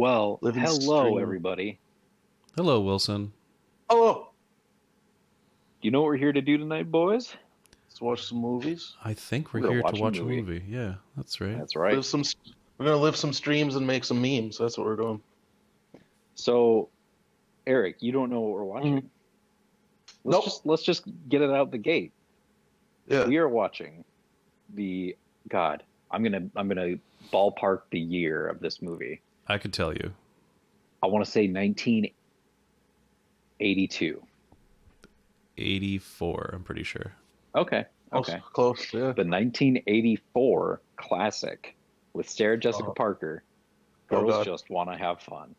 Well, Living hello, stream. everybody. Hello, Wilson. Hello. You know what we're here to do tonight, boys? Let's watch some movies. I think We're we're gonna here watch to a watch a movie. movie. Yeah, that's right. That's right. We're gonna live some streams and make some memes. That's what we're doing. So, Eric, you don't know what we're watching. Nope. Let's just get it out the gate. Yeah. We are watching I'm gonna ballpark the year of this movie. I could tell you. I want to say 1982. 84, I'm pretty sure. Okay. Close. Yeah. The 1984 classic with Sarah Jessica Parker. Girls God. Just Want to Have Fun.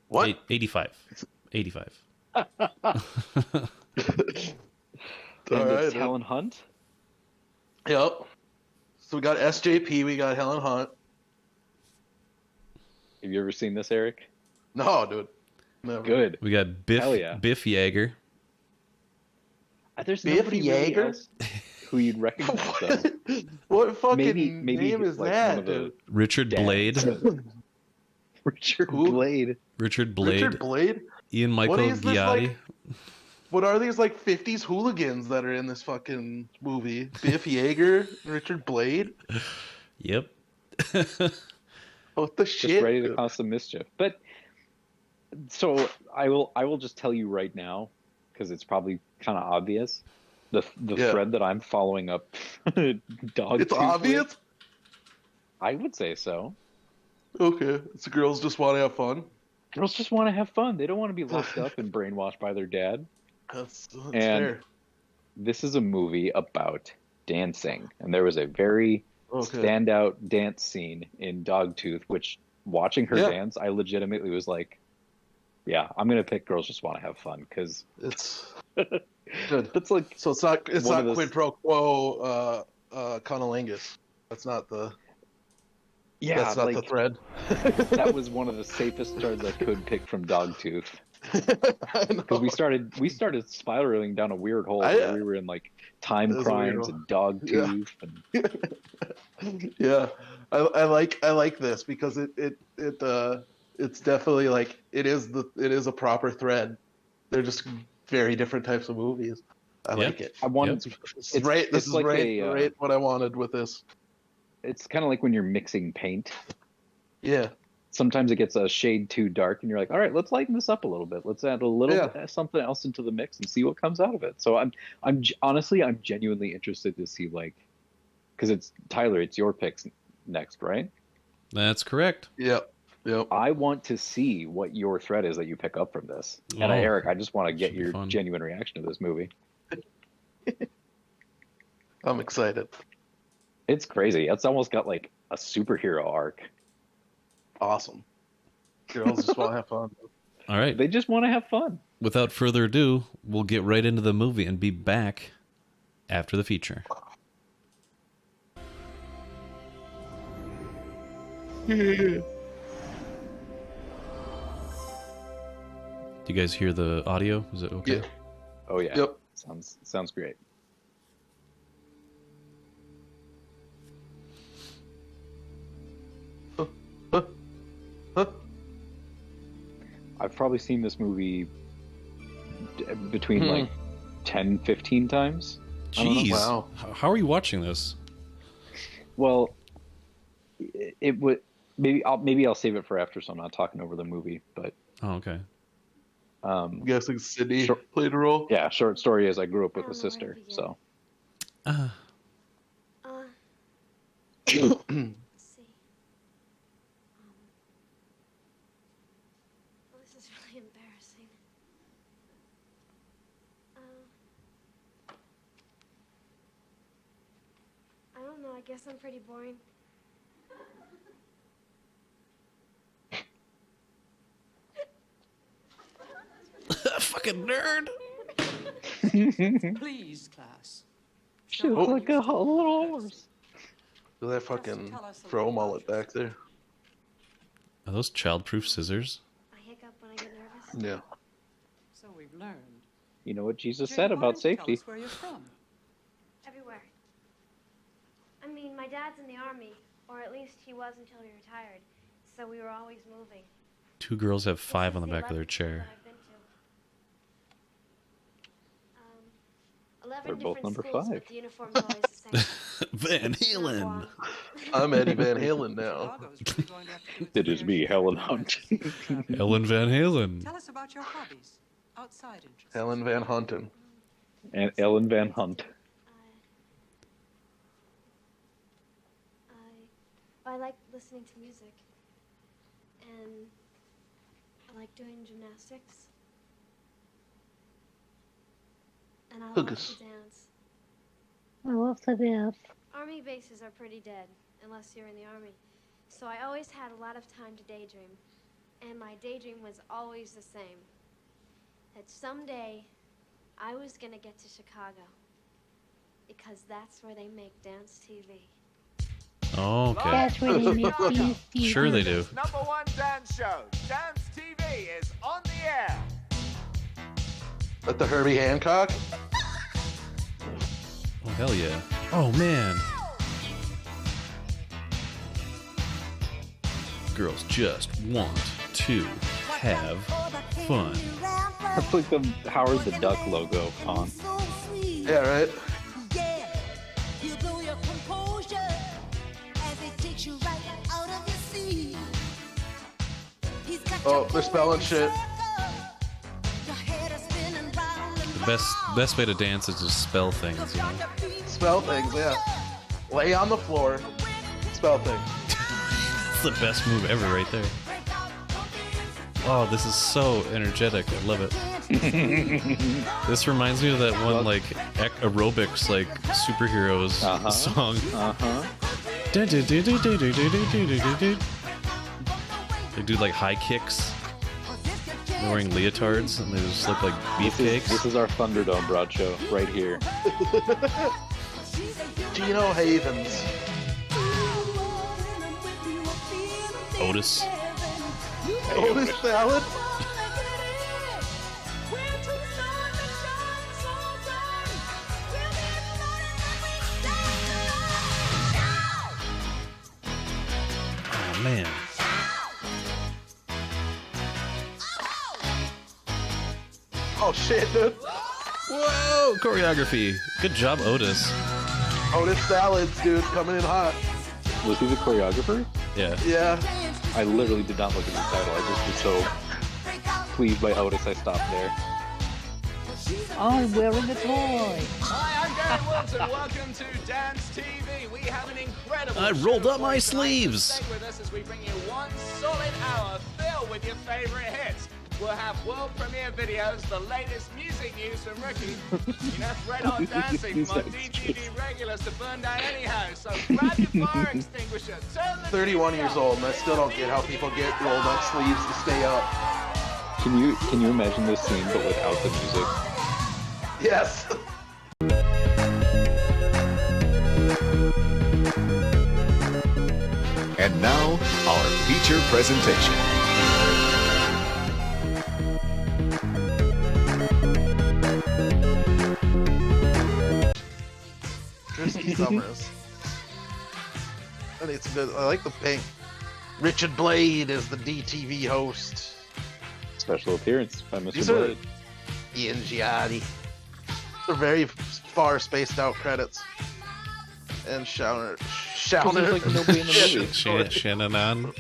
What? 85. 85. And Alright, it's Helen Hunt. Yep. So we got SJP. We got Helen Hunt. Have you ever seen this, Eric? No, dude. Never. Good. We got Hell yeah. Biff Yeager. There's Biff nobody really Yeager? else who you'd recognize, though. What fucking Maybe name is like that, one of the dude? Richard dads. Blade. Richard Who? Blade. Richard Blade. Richard Blade? Ian Michael What is this, Giotti. like- What are these, like, 50s hooligans that are in this fucking movie? Biff Yeager? Richard Blade? Yep. What the Just shit? ready to cause some mischief. But so I will just tell you right now, because it's probably kind of obvious. The Yeah. thread that I'm following up dog. It's tooth obvious? with, I would say so. Okay. It's girls just want to have fun. Girls just want to have fun. They don't want to be locked up and brainwashed by their dad. That's And fair. This is a movie about dancing, and there was a very Okay. standout dance scene in Dogtooth, which watching her Yeah. dance, I legitimately was like, yeah, I'm gonna pick Girls Just Want to Have Fun, because It's good. that's like, So it's not One of those- quid pro quo cunnilingus. That's not the yeah, that's not like the thread. that was one of the safest threads I could pick from Dogtooth, I know. because we started spiraling down a weird hole where we were in like time It was a weird crimes hole. and Dogtooth and Yeah, I like this because it's definitely like it is a proper thread. They're just very different types of movies. I Yeah. like it. I wanted Yep. This is right. This it's is like right. a, Right. What I wanted with this. it's kind of like when you're mixing paint. Yeah. Sometimes it gets a shade too dark and you're like, all right, let's lighten this up a little bit. Let's add a little Yeah. something else into the mix and see what comes out of it. So honestly, I'm genuinely interested to see, like, because it's Tyler, it's your picks next, right? That's correct. Yep. Yep. I want to see what your thread is that you pick up from this. And Oh, Eric, I just want to get should be your fun. genuine reaction to this movie. I'm excited. It's crazy. It's almost got like a superhero arc. Awesome. Girls just want to have fun. All right. They just want to have fun. Without further ado, we'll get right into the movie and be back after the feature. Do you guys hear the audio? Is it okay? Yeah. Oh yeah. Yep. Sounds great. Huh? I've probably seen this movie between like 10, 15 times. I don't know. Jeez. Wow. How are you watching this? Well, it would maybe I'll save it for after, so I'm not talking over the movie. But Oh, okay. I'm guessing Sydney Sure. played a role. yeah, short story is I grew up with I a don't know where to sister, begin. so Uh, let's see. Well, this is really embarrassing. I don't know. I guess I'm pretty boring. Fucking nerd. Please, class. she looks like a little horse. Look at that fucking fro mullet back there. Are those childproof scissors? I hiccup when I get nervous. Yeah. So we've learned. You know what Jesus Jane, said why about don't you tell safety. us where you're from? Everywhere. I mean, my dad's in the army, or at least he was until he retired. So we were always moving. 2 girls have 5 on the back of their chair. 11 They're both different number schools, 5. but the uniform's always the same. Van Halen. I'm Eddie Van Halen now. Chicago's really going to have to do its It is fair me, share Helen of Hunt. traveling. Ellen Van Halen. Tell us about your hobbies, outside interests. Helen Van Hunten. And Ellen Van Hunt. I like listening to music, and I like doing gymnastics, and I love Hookus. to dance. I love to dance. Army bases are pretty dead, unless you're in the army. So I always had a lot of time to daydream, and my daydream was always the same. That someday I was gonna get to Chicago, because that's where they make dance TV. Oh, okay. That's where they make these TVs. Sure they do. #1 dance show, Dance TV, is on the air. With the Herbie Hancock. Oh, hell yeah. Oh, man. Girls just want to have fun. That's like the Howard the Duck logo on. Yeah, right. Oh, they're spelling shit. The best way to dance is to spell things, you know? Spell things, yeah. Lay on the floor. Spell things. It's the best move ever right there. Oh, this is so energetic. I love it. This reminds me of that one, like, aerobics, like, superheroes song. They do, like, high kicks. They're wearing leotards, and they just look like beefcakes. This is our Thunderdome broad show, right here. Gino Havens. Otis. Otis Salad. Oh, man. Oh shit, dude. Whoa! Choreography. Good job, Otis. Otis Salads, dude, coming in hot. Was he the choreographer? Yeah. Yeah. I literally did not look at the title. I just was so pleased by Otis I stopped there. I'm wearing a toy. Hi, I'm Gary Wilton. Welcome to Dance TV. We have an incredible I rolled show up my for you tonight. sleeves. Stay with us as we bring you one solid hour filled with your favorite hits. We'll have world premiere videos, the latest music news from Ricky, red hot dancing from our DGD regulars to burn down any house. So grab your fire extinguisher, turn the 31 TV years up. old, and I still don't get how people get rolled up sleeves to stay up. Can you imagine this scene but without the music? Yes. And now, our feature presentation. Tristan Summers. I think it's good. I like the pink. Richard Blade is the DTV host. Special appearance by Mr. These are Blade. Ian Giatti. They're very far spaced out credits. And Shauner. There's like nobody in the movie. Shannon on.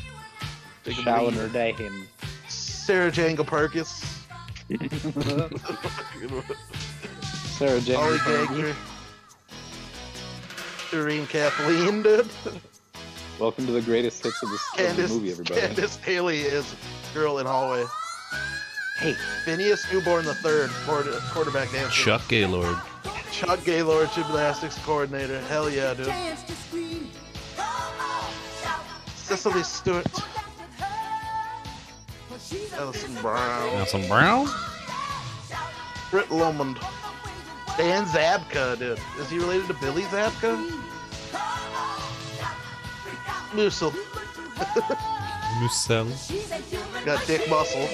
Showing day him. Sarah Janga Parkis. Sarah Jane. Ollie Gagner. Doreen Kathleen, dude. Welcome to the greatest hits of this movie, everybody. Candace Haley is girl in hallway. Hey, Phineas Newborn the third, quarterback dancer. Chuck Gaylord. Chuck Gaylord, gymnastics coordinator. Hell yeah, dude. Cecily Stewart. Alison Brown. Nelson Brown? Britt Lomond. Dan Zabka, dude. Is he related to Billy Zabka? Mussel. Musel. Got Dick Muscle.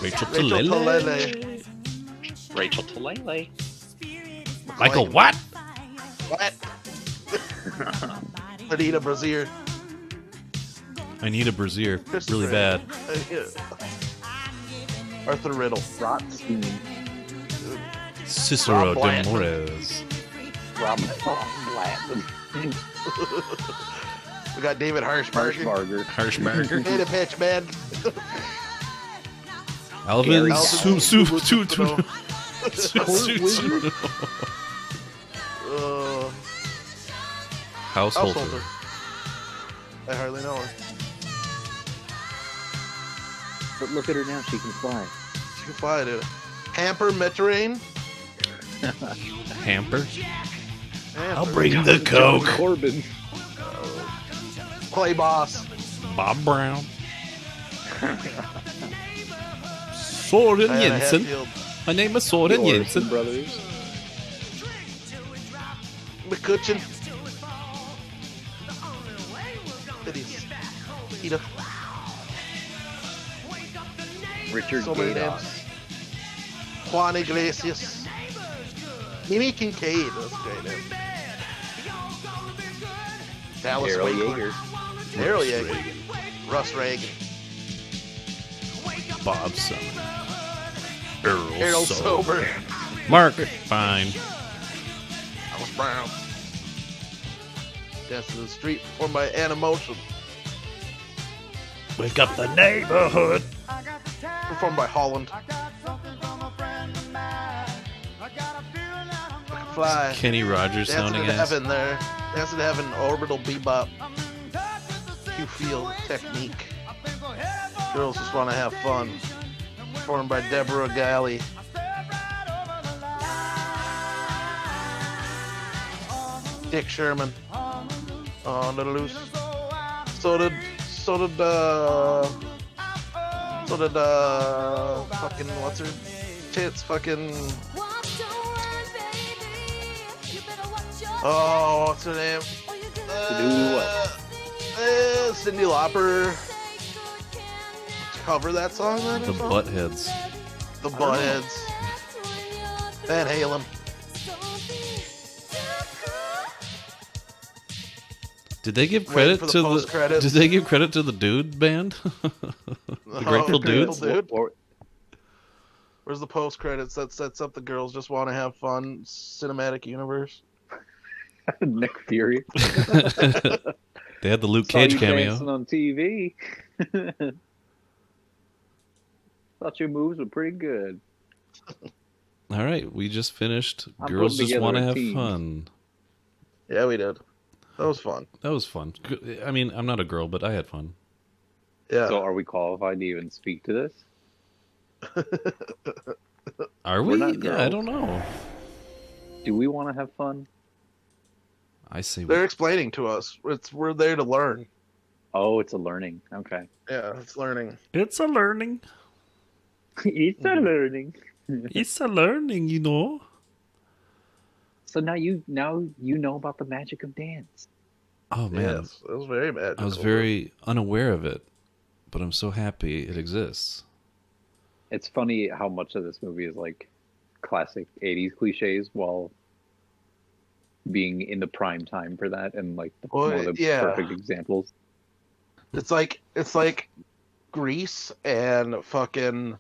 Rachel Rachel Talele. Talele. Rachel Talele. Michael what? What? Anita Brazier. I need a brazier really Christopher. bad. Arthur Riddle. Rothstein. Cicero Rob de Blanton. Mores. Rob Blanton. We got David Hirschberger. Marshbarger. Hirschberger. Hey, the pitch, man. Alvin Gary Householder. Householder. I hardly know her. But look at her now, she can fly. She can fly, dude. Hamper Metrorain. Hamper. Hamper. I'll bring the coke. Corbin. Clay Boss. Bob Brown. Soren Diana Jensen. Hatfield. My name is Soren The Jensen. Orson brothers. McCutcheon. Cities. Peter. Richard So many Gadoff. names. Juan Iglesias. Mimi Kincaid. That's a great name. Dallas Daryl Winkler. Yeager. Daryl Yeager. Russ Reagan. Bob Sumner. Earl Harold Sober. Mark. Fine. Alice Brown. Dance to the Street, performed by Anna Motion. Wake up the neighborhood. Performed by Holland. Fly. Kenny Rogers Dancing sounding in ass. heaven there. Dancing in heaven, orbital bebop. Hugh Field, technique. Girls just want to have fun. Performed by Deborah Galley. Dick Sherman. On the loose. So did fucking what's her tits fucking oh what's her name? Cyndi Lauper cover that song then? or The something? Buttheads. The Buttheads. Van Halen. Did they give Waiting credit for the to the? post-credits. Did they give credit to the Dude band? The Grateful Dudes? Dude. Where's the post credits that sets up the girls just want to have fun cinematic universe? Nick Fury. They had the Luke Saw Cage you cameo. dancing on TV. Thought your moves were pretty good. All right, we just finished. I'm Girls putting just want to together a have team. fun. Yeah, we did. That was fun. That was fun. I mean, I'm not a girl, but I had fun. Yeah. So are we qualified to even speak to this? Are We're we? not Yeah, I girls. don't know. Do we want to have fun? I say They're explaining to us. We're there to learn. Oh, it's a learning. Okay. Yeah, it's learning. it's a learning. It's a learning. It's a learning, you know. So now you know about the magic of dance. Oh man, Yes, it was very magical. I was very unaware of it, but I'm so happy it exists. It's funny how much of this movie is like classic 80s cliches while being in the prime time for that and like Well, one of the yeah. perfect examples. It's like Grease and fucking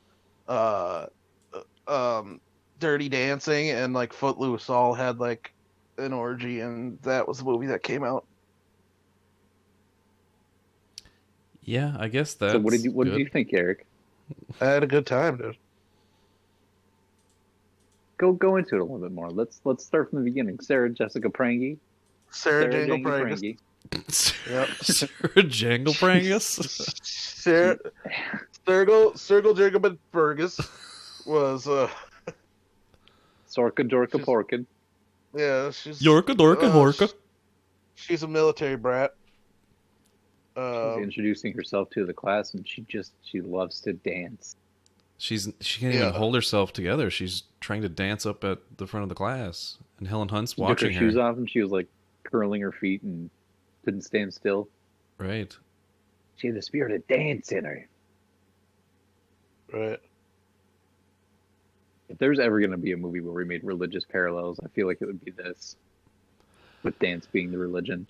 Dirty Dancing and like Footloose all had like an orgy, and that was the movie that came out. Yeah, I guess that's So what did you good. think, Eric? I had a good time, dude. Go into it a little bit more. Let's start from the beginning. Sarah Jessica Prangy. Sarah Jangle Jane Prangus. Yep. Sarah Jangle Prangus? Sarah Sergel Jacobin Fergus was Sorka Dorka She's- Porkin. yeah, she's Yorka Dorka Horka. She's a military brat. She's introducing herself to the class, and she loves to dance. She can't even Yeah. hold herself together. She's trying to dance up at the front of the class, and Helen Hunt's She took watching her shoes her. off, and she was like curling her feet and couldn't stand still. Right. She had the spirit of dance in her. Right. If there's ever going to be a movie where we made religious parallels, I feel like it would be this, with dance being the religion.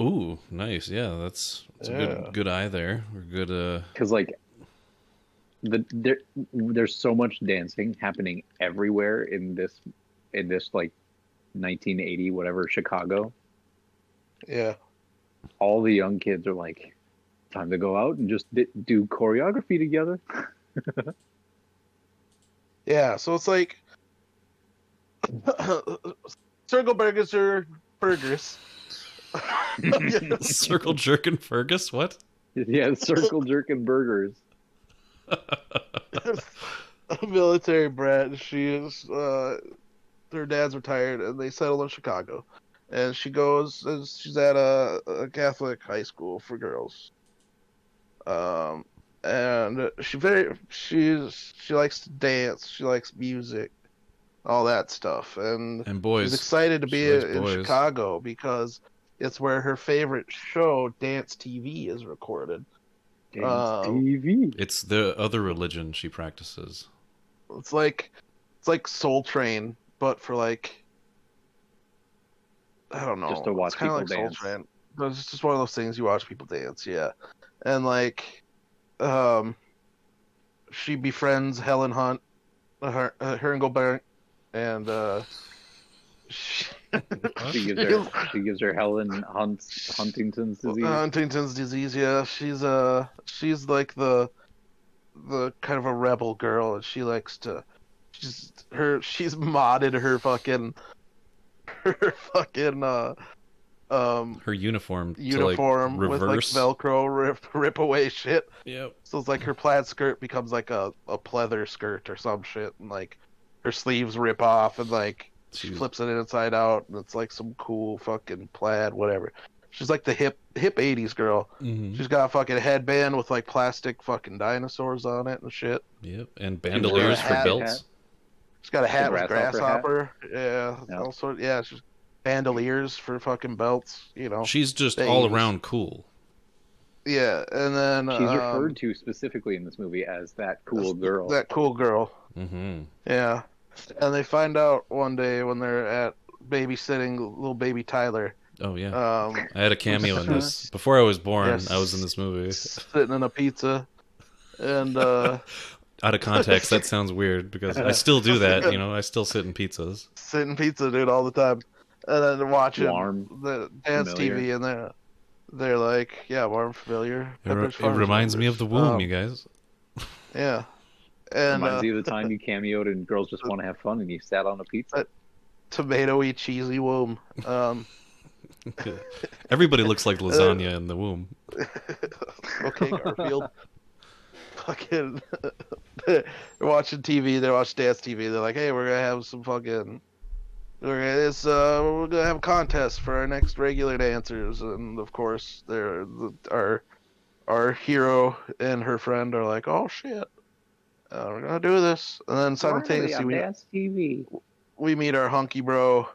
Ooh, nice. Yeah, that's a good eye there. Or good. Because like there's so much dancing happening everywhere in this like 1980 whatever Chicago. Yeah. All the young kids are like, time to go out and just do choreography together. Yeah, so it's like circle burgers are burgers. Circle jerkin' Fergus. What? Yeah, circle jerking burgers. A military brat. She is. Her dad's retired, and they settled in Chicago. And she goes. And she's at a Catholic high school for girls. And she likes to dance. She likes music, all that stuff. And boys. She's excited to be She likes in boys. Chicago because it's where her favorite show, Dance TV, is recorded. Dance TV. It's the other religion she practices. It's like Soul Train, but for like, I don't know. Just to watch it's kind of people like dance. Soul Train. But it's just one of those things you watch people dance, yeah. And like, she befriends Helen Hunt, her and Gilbert, and she She gives her Helen Huntington's disease. Huntington's disease. Yeah, she's like the kind of a rebel girl, and she likes to. She's modded her fucking Her uniform with like reverse. Velcro rip away shit. Yep. So it's like her plaid skirt becomes like a pleather skirt or some shit, and like her sleeves rip off, and like she flips it inside out, and it's like some cool fucking plaid, whatever. She's like the hip 80s girl. Mm-hmm. She's got a fucking headband with like plastic fucking dinosaurs on it and shit. Yep, and bandoliers for belts. She's got a hat with grasshopper grasshopper. Yeah, also she's bandoliers for fucking belts. You know, she's just all around cool. Yeah, and then she's referred to specifically in this movie as that cool girl. That cool girl. Mm-hmm. Yeah, and they find out one day when they're at babysitting little baby Tyler. Oh yeah, I had a cameo in this before I was born. Yes, I was in this movie, sitting in a pizza, and out of context, that sounds weird because I still do that. You know, I still sit in pizzas. Sit in pizza, dude, all the time, and then watching warm, the dance familiar. TV, and they're like, yeah, warm, familiar. It reminds me of the womb, you guys. Yeah, and reminds you of the time you cameoed and Girls Just Want to Have Fun and you sat on a pizza. Tomatoey, cheesy womb. Everybody looks like lasagna in the womb. Okay, Garfield. Fucking, they're watching TV. They watch dance TV. They're like, "Hey, we're gonna have some fucking. We're gonna have a contest for our next regular dancers." And of course, our hero and her friend are like, "Oh shit, we're gonna do this." And then simultaneously, dance TV. We meet our hunky bro,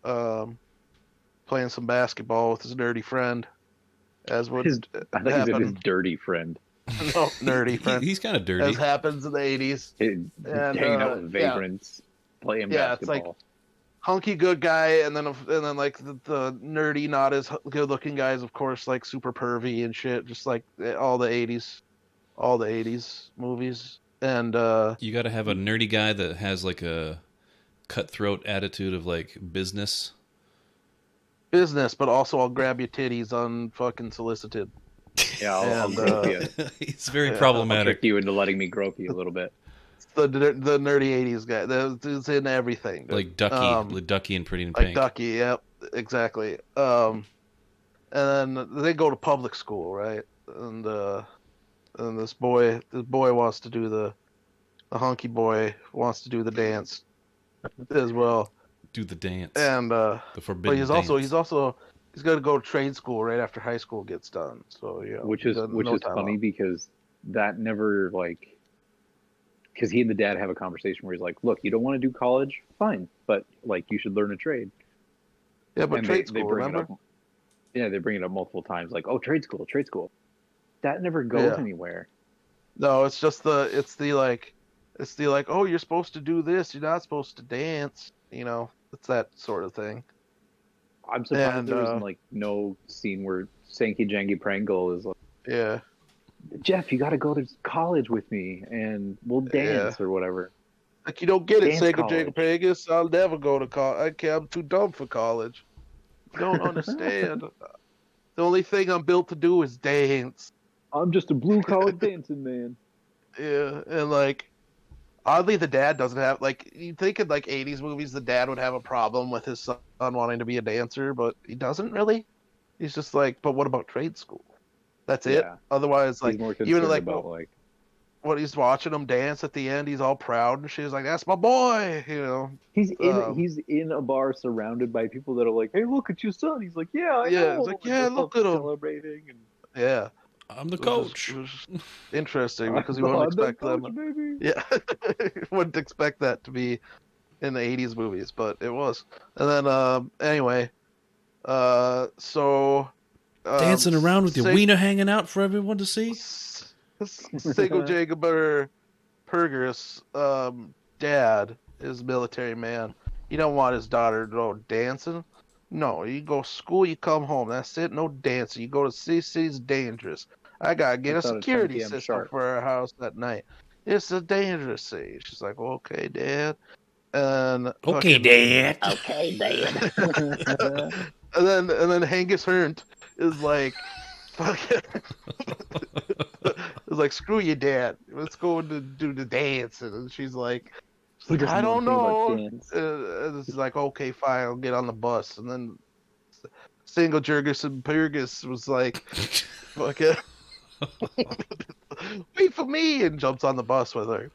playing some basketball with his nerdy friend, as would I think happen. his dirty friend. No, nerdy friend. He's kind of dirty. As happens in the 80s. Hanging out with vagrants, playing basketball. It's like hunky good guy, and then like the nerdy, not as good looking guys, of course, like super pervy and shit, just like all the 80s movies. And you got to have a nerdy guy that has like a cutthroat attitude of like business, but also I'll grab your titties unfucking solicited. Yeah, I'll grope you. He's very problematic. I'll trick you into letting me grope you a little bit. The nerdy 80s guy. That's in everything. Like Ducky and Pretty in Like Pink. Ducky, yep, exactly. And then they go to public school, right? And this boy wants to do the hunky boy wants to do the dance as well. Do the dance. And the forbidden but he's going to go to trade school right after high school gets done. So yeah, which is funny because that never because he and the dad have a conversation where he's like, "Look, you don't want to do college, fine, but like you should learn a trade." Yeah, but and trade school, they bring remember? it up. Yeah, they bring it up multiple times, like, "Oh, trade school." That never goes anywhere. No, it's the like, oh, you're supposed to do this, you're not supposed to dance. You know, it's that sort of thing. I'm surprised And, there was like no scene where Sankey Janky Prangle is like, yeah, Jeff, you got to go to college with me and we'll dance or whatever. like you don't get it, Dance Sega college. Jacob Pegas. I'll never go to college. I'm too dumb for college. You don't understand. The only thing I'm built to do is dance. I'm just a blue collar dancing man. Yeah, and like oddly, the dad doesn't have like you'd think in like '80s movies, the dad would have a problem with his son wanting to be a dancer, but he doesn't really. He's just like, but what about trade school? That's it. Yeah. Otherwise, like He's more even concerned like about like what he's watching him dance at the end, he's all proud and she's like, "That's my boy," you know. he's in a bar surrounded by people that are like, "Hey, look at your son." He's like, "Yeah, I know." It's like, And yeah, they're look at him. celebrating and Yeah, I'm the it coach. was interesting because you I'm wouldn't the expect them. coach, baby. Yeah, you wouldn't expect that to be in the '80s movies, but it was. And then anyway, so Dancing around with your Sig- wiener hanging out for everyone to see. Single Jacober Pergers, dad is a military man. He don't want his daughter to go dancing. No, you go school, you come home. That's it. No dancing. You go to CC's dangerous. I gotta get I a thought it's 10 security p.m. system sharp. for our house at night. It's a dangerous scene. She's like, okay, Dad. And Okay, Dad. Okay, Dad. and then Angus Hernt is like, fucking, is like, screw you, Dad. Let's go to do the dance. And she's like, I don't know. And it's like, okay, fine, I'll get on the bus. And then Single Jurgensen Purgis was like, fucking, wait for me, and jumps on the bus with her.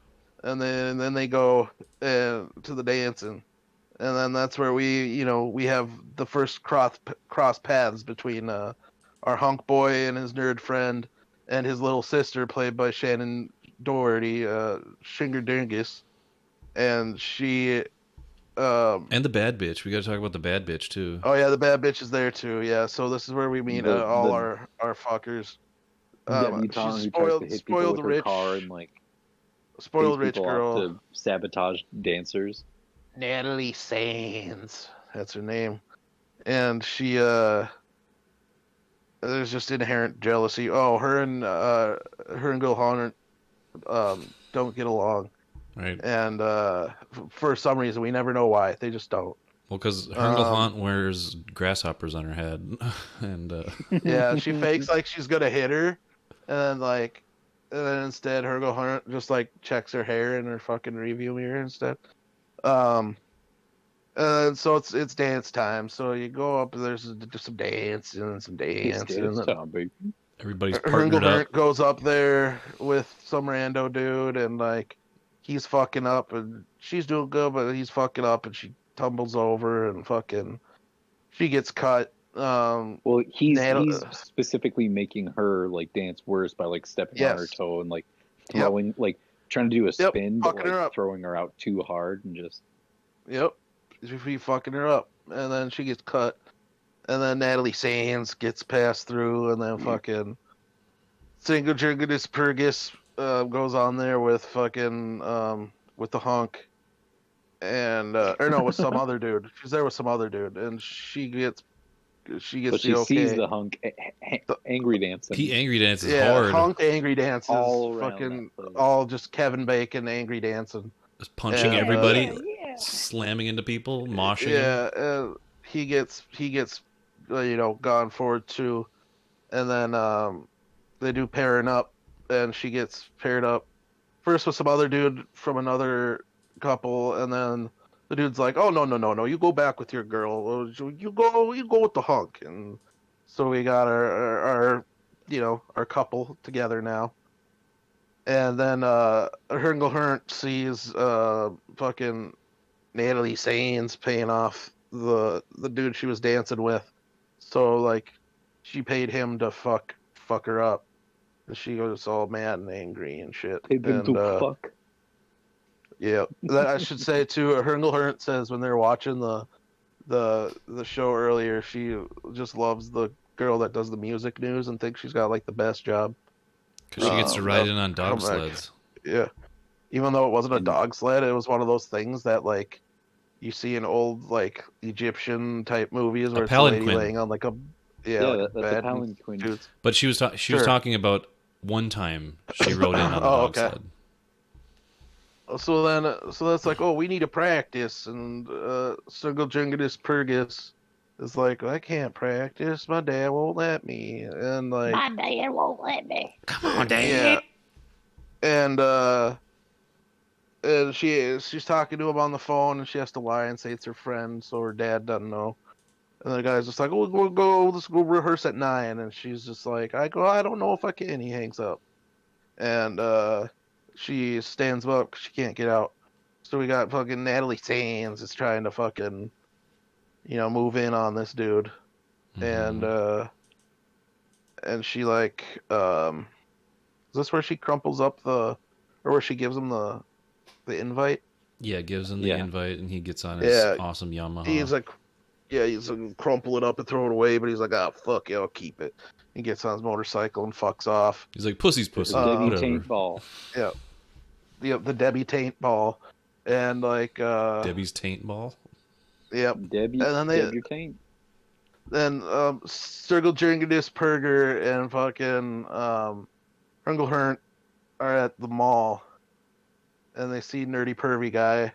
And then they go to the dancing. And then that's where we have the first cross paths between our hunk boy and his nerd friend and his little sister, played by Shannon Doherty, Shinger Dingus. And she And the bad bitch. We got to talk about the bad bitch too. oh yeah, the bad bitch is there too. Yeah, so this is where we meet all our fuckers. Debutante She's who tries to hit people spoiled with her rich car and like spoiled pays rich people off girl. to sabotage dancers. Natalie Sands, that's her name, and she there's just inherent jealousy. Oh, her and Gil Hunter don't get along, Right. and for some reason we never know why. They just don't. Well, because Herngelhant wears grasshoppers on her head, and Yeah, she fakes like she's gonna hit her, and then instead Hergel Hunt just like checks her hair in her fucking review mirror instead. And so it's dance time. So you go up, there's some dancing and some dancing. everybody's Hergel partnered up. Hunt goes up there with some rando dude, and like he's fucking up, and she's doing good, but he's fucking up, and she tumbles over, and fucking she gets cut. Well, he's specifically making her like dance worse by like stepping on her toe and like throwing, like trying to do a spin, but fucking her like up. throwing her out too hard and just. Yep, he fucking her up, and then she gets cut, and then Natalie Sands gets passed through, and then fucking Single Jurgis Purgis goes on there with fucking with the hunk, and or no, with some other dude. She's there with some other dude, and she gets But the she okay. sees the hunk angry dancing. He angry dances hard. Hunk angry dances, All around fucking that place. all just Kevin Bacon angry dancing. Just punching Yeah, everybody, slamming into people, moshing. Yeah, he gets gone forward too, and then they do pairing up, and she gets paired up first with some other dude from another couple, and then the dude's like, "Oh no, you go back with your girl. You go with the hunk." And so we got our couple together now. And then Herngle Hernt sees fucking Natalie Sands paying off the dude she was dancing with. So like she paid him to fuck her up. And she goes all mad and angry and shit. Paid them to fuck. Yeah. That I should say too, Herngle Hernt says when they're watching the show earlier, she just loves the girl that does the music news and thinks she's got like the best job. Because she gets to ride in on dog sleds. Yeah. Even though it wasn't a dog sled, it was one of those things that like you see in old like Egyptian type movies where A it's a lady palanquin. laying on like a Yeah, like a that's a bed. palanquin. Dudes. But she was she was Sure. talking about one time she rode in on the Oh, okay. bobsled. So then, so that's like, oh, we need to practice, and Single Jingadus Purgus is like, I can't practice, my dad won't let me, and like, My dad won't let me. Come on, Dad. yeah, and she's talking to him on the phone, and she has to lie and say it's her friend, so her dad doesn't know. And the guy's just like, oh, let's go rehearse at 9, and she's just like, I don't know if I can. He hangs up, and she stands up 'cause she can't get out. So we got fucking Natalie Sands is trying to fucking, move in on this dude, and she like, is this where she crumples up or where she gives him the invite? Yeah, gives him the Yeah. invite, and he gets on his Yeah. awesome Yamaha. He's like, crumple it up and throw it away, but he's like, ah, fuck yeah, I'll keep it. He gets on his motorcycle and fucks off. He's like, pussy's pussy. Debbie whatever. Taint Ball. The Debbie Taint Ball, and like, Debbie's taint ball. yep. Debbie, And then they- Debbie Taint. Then Sturgill Jingadus Perger and fucking Hernglehurnt are at the mall, and they see Nerdy Pervy guy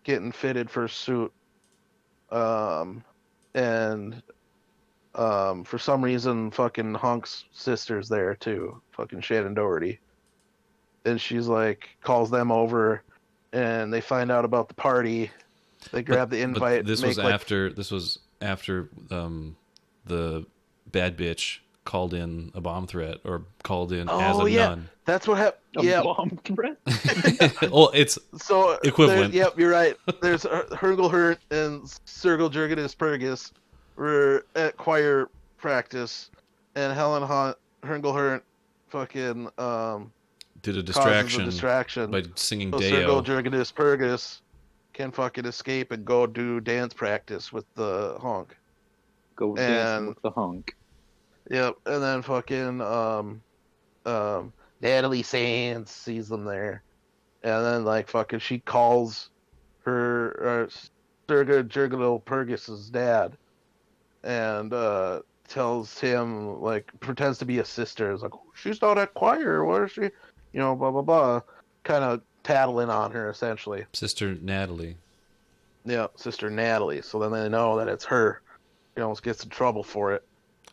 getting fitted for a suit. And for some reason, fucking Hunk's sister's there too, fucking Shannon Doherty. And she's like, calls them over, and they find out about the party. They grab the invite. But this make was like, after. This was after the bad bitch called in a bomb threat, or called in as a nun. That's what happened. A Yeah. bomb threat? Oh, it's So equivalent. Yep, you're right. There's Hernglehurt and Sturgill Jingadus Pergus were at choir practice, and Helen Hunt, Hernglehurt, fucking did a causes distraction, a distraction. by singing So Deo. Sturgill Jingadus Pergus can fucking escape and go do dance practice with the honk. Go dancing with the hunk. Yep, and then fucking Natalie Sands sees them there, and then like fucking she calls her Sturgill Pergus's dad, and tells him, like, pretends to be a sister. Is like, oh, she's not at choir. Where is she? Blah blah blah. Kind of tattling on her essentially. Sister Natalie. Yeah, sister Natalie. So then they know that it's her. She almost gets in trouble for it.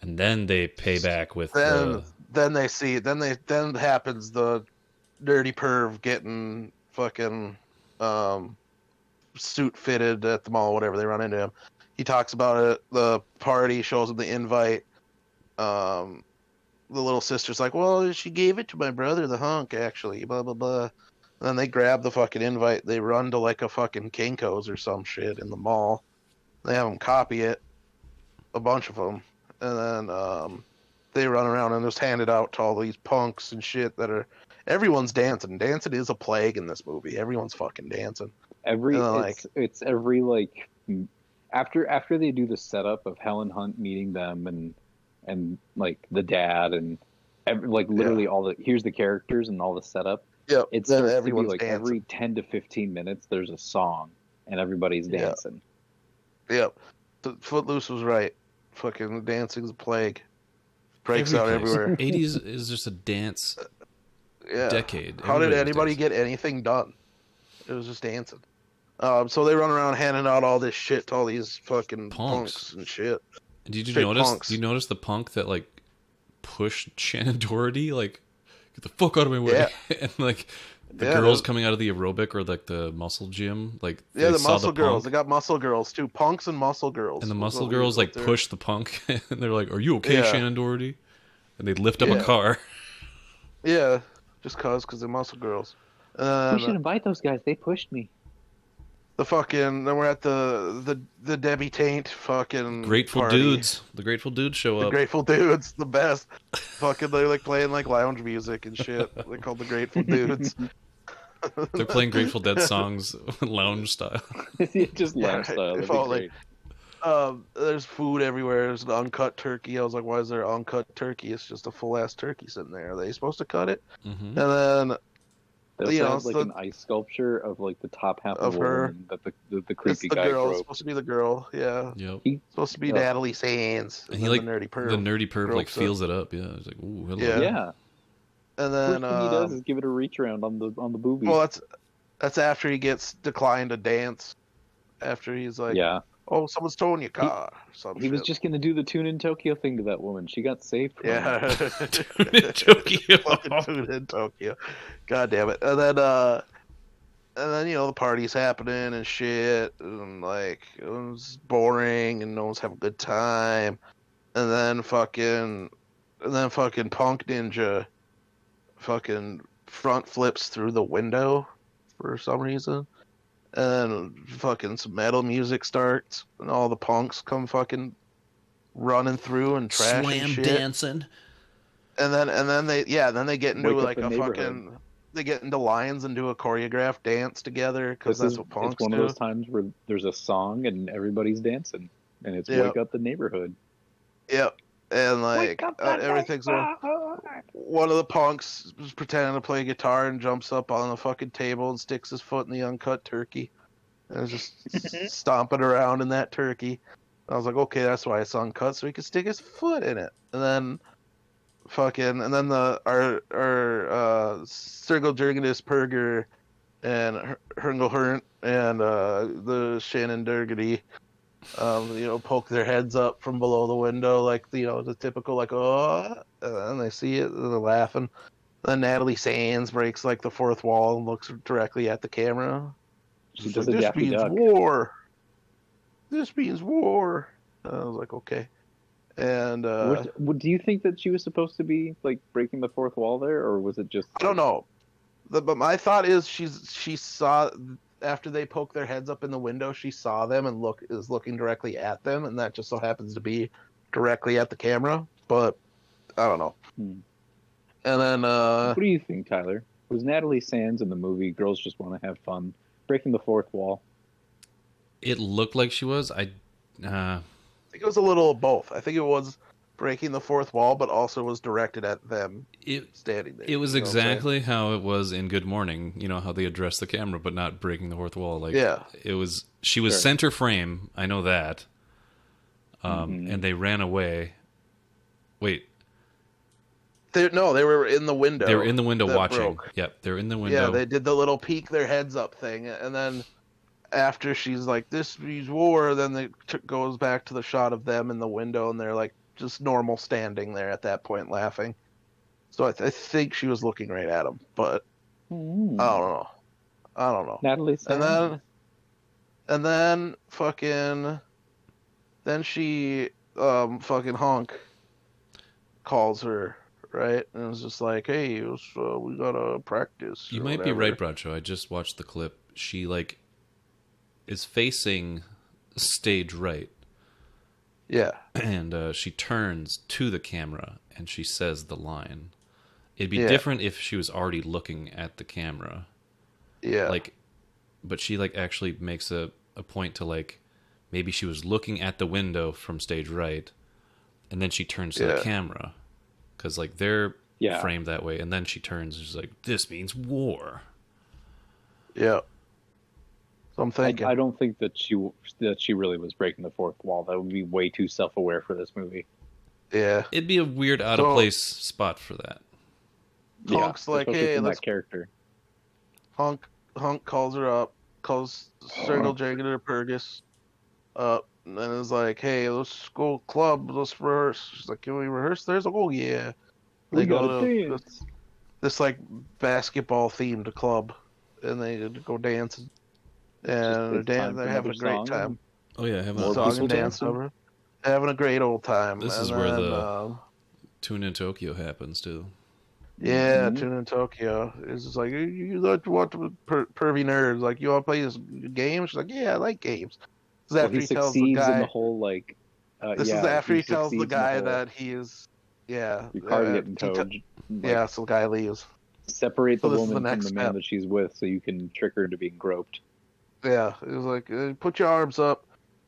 And then they pay back with Then happens the dirty perv getting fucking suit fitted at the mall, whatever. They run into him. He talks about it. The party shows him the invite. The little sister's like, well, she gave it to my brother, the hunk, actually. Blah blah blah. And then they grab the fucking invite. They run to like a fucking Kinko's or some shit in the mall. They have them copy it, a bunch of them, and then they run around and just hand it out to all these punks and shit that are. Everyone's dancing. Dancing is a plague in this movie. Everyone's fucking dancing. It's every like after they do the setup of Helen Hunt meeting them and like the dad and literally all the here's the characters and all the setup. Yeah, It's then starts to be everyone's like dancing. every 10 to 15 minutes there's a song and everybody's Yeah. dancing. Yep. Footloose was right. Fucking dancing's a plague. Breaks out place. everywhere. 80s is just a dance Yeah. decade. How did Everybody was anybody dancing. get anything done? It was just dancing. So they run around handing out all this shit to all these fucking punks and shit. Did you Straight notice? punks. Did you notice the punk that like pushed Shannon Doherty? Like, get the fuck out of my way! Yeah. And like the Yeah, girls those- coming out of the aerobic or like the muscle gym, like Yeah, they the saw muscle girls. punk, They got muscle girls too. Punks and muscle girls. and the was muscle what we girls wrote like there. push the punk, and they're like, "Are you okay, Yeah. Shannon Doherty?" And they lift up Yeah. a car. Yeah, just cause they're muscle girls. We should invite those guys. They pushed me. The fucking then we're at the Debbie Taint fucking Grateful party. dudes. The Grateful Dudes show The up. Grateful Dudes, the best. Fucking they're like playing like lounge music and shit. They're called the Grateful Dudes. They're playing Grateful Dead songs, lounge style. Just Yeah, lounge style. That'd if be only. great. There's food everywhere. There's an uncut turkey. I was like, why is there uncut turkey? It's just a full ass turkey sitting there. Are they supposed to cut it? Hmm And then They also You know, had it's like the, an ice sculpture of like the top half of of a her. woman that the It's creepy the guy girl. It's broke. supposed to be the girl. Yeah. Yep. He, Supposed to be uh, Natalie Sands. And And he then like the nerdy perv like gropes feels it up. Yeah, he's like, ooh, hello. Yeah. yeah. And then First thing he does is give it a reach around on the boobies. well, that's after he gets declined to dance. After he's like, yeah. oh, someone's towing your car. Some He was shit. just gonna do the Tune in Tokyo thing to that woman. She got saved from it. Yeah. Tokyo. Fucking food in Tokyo. God damn it. And then you know the party's happening and shit, and like it was boring, and no one's having a good time. And then fucking Punk Ninja fucking front flips through the window for some reason. And fucking some metal music starts, and all the punks come fucking running through and trash and shit. dancing. And then they get into Wake up like the a neighborhood. fucking they get into lines and do a choreographed dance together because that's what punks It's one do. of those times where there's a song and everybody's dancing, and it's Yep. Wake Up the Neighborhood. Yep. And like Wake up the everything's one of the punks is pretending to play guitar and jumps up on the fucking table and sticks his foot in the uncut turkey and is just stomping around in that turkey. I was like, okay, that's why it's uncut, so he could stick his foot in it. And then our Circle Jurgenus Perger and Herngle Hernt and the Shannon Durgity poke their heads up from below the window, like, the typical, like, oh, and they see it, and they're laughing. Then Natalie Sands breaks, like, the fourth wall and looks directly at the camera. She She's does like, a this Daffy means Duck. war. This means war. I was like, okay. And, Do you think that she was supposed to be, like, breaking the fourth wall there, or was it just... I don't know. But my thought is she saw... After they poke their heads up in the window, she saw them and is looking directly at them, and that just so happens to be directly at the camera. But I don't know. Hmm. And then What do you think, Tyler? Was Natalie Sands in the movie Girls Just Want to Have Fun breaking the fourth wall? It looked like she was. I think it was a little of both. I think it was breaking the fourth wall, but also was directed at them standing there. It was you know exactly how it was in Good Morning. You know how they addressed the camera, but not breaking the fourth wall. Like, yeah, it was. She was center frame. I know that. And they ran away. Wait. They were in the window. They were in the window watching. Broke. Yep, they were in the window. Yeah, they did the little peek their heads up thing, and then after she's like, "This means war," then they goes back to the shot of them in the window, and they're like just normal standing there at that point, laughing. So I think she was looking right at him, but I don't know. Natalie Sands. And then she fucking Honk calls her, right? And it's just like, hey, we gotta practice. You or might be whatever. right, Bradshaw. I just watched the clip. She is facing stage right. Yeah. And she turns to the camera and she says the line. It'd be Yeah. different if she was already looking at the camera. Yeah. But she actually makes a point to maybe she was looking at the window from stage right, and then she turns to the camera because they're framed that way, and then she turns and she's like, "This means war." Yeah. So I'm thinking. I don't think that she really was breaking the fourth wall. That would be way too self-aware for this movie. Yeah. It'd be a weird, out of place spot for that. Hunk's like, especially hey, from let's. that character. Hunk calls her up, calls Circle Jagged Purgus up, and then is like, hey, let's go club, let's rehearse. She's like, can we rehearse? There's oh yeah. They go to this basketball themed club, and they go dancing, and they're having a great time. Oh yeah, having More a Song and people dance dancing. over, having a great old time. This And is where then, the Tune in Tokyo happens too. Yeah, Tune in Tokyo. It's just like, you like to watch pervy nerds. Like, you want to play this game? She's like, yeah, I like games. This is Well, after he he tells the succeeds guy. in the whole This is after he tells the guy that he is. Yeah. your car getting towed. Yeah, so the guy leaves. Separate the So this is the woman from next the man step. that she's with, so you can trick her into being groped. Yeah, it was like, put your arms up.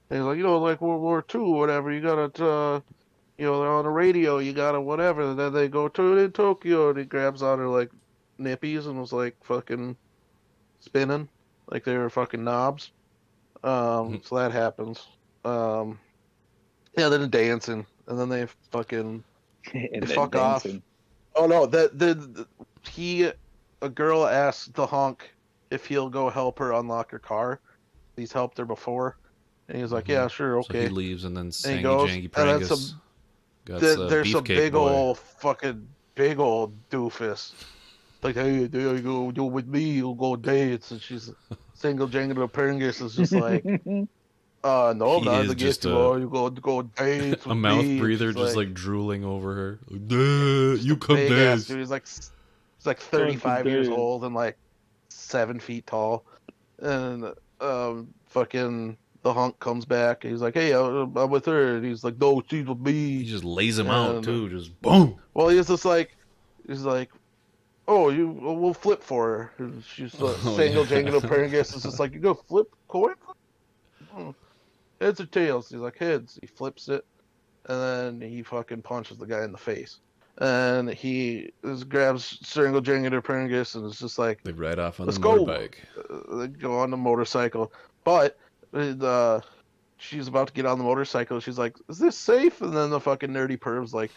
And he's like, like World War II or whatever. You gotta, they're on the radio. You gotta whatever. And then they go Tune in Tokyo, and he grabs on her nippies and was like fucking spinning like they were fucking knobs. So that happens. Yeah, then dancing, and then they fucking and they then fuck off. dancing. Oh no, a girl asked the hunk if he'll go help her unlock her car. He's helped her before, and he's like, "Yeah, sure, So okay." he leaves, and then And he Sangy goes, Jangy and then Prangus got there's some Beefcake big Boy. old fucking big old doofus. Like, hey, there you go, do it with me, you'll go dance. And she's single jangling Peringus is just like, no, I'm He not is to just get you, you go dance with A mouth me. And breather she's just like drooling over her. just You a come big dance. ass dude. He's like 35 years dance. old and like 7 feet tall. And fucking the hunk comes back. And he's like, hey, I'm with her. And he's like, no, she's with me. He just lays him out And- too. Just boom. Well, he's like, oh, we'll flip for her. And she's single jangling Peringus is just like, you go flip coin? Heads or tails? He's like, heads. He flips it, and then he fucking punches the guy in the face. And he just grabs single jangling Peringus and is just like, They ride off on let's the go. motorbike. They go on the motorcycle, but she's about to get on the motorcycle. She's like, is this safe? And then the fucking nerdy perv's like,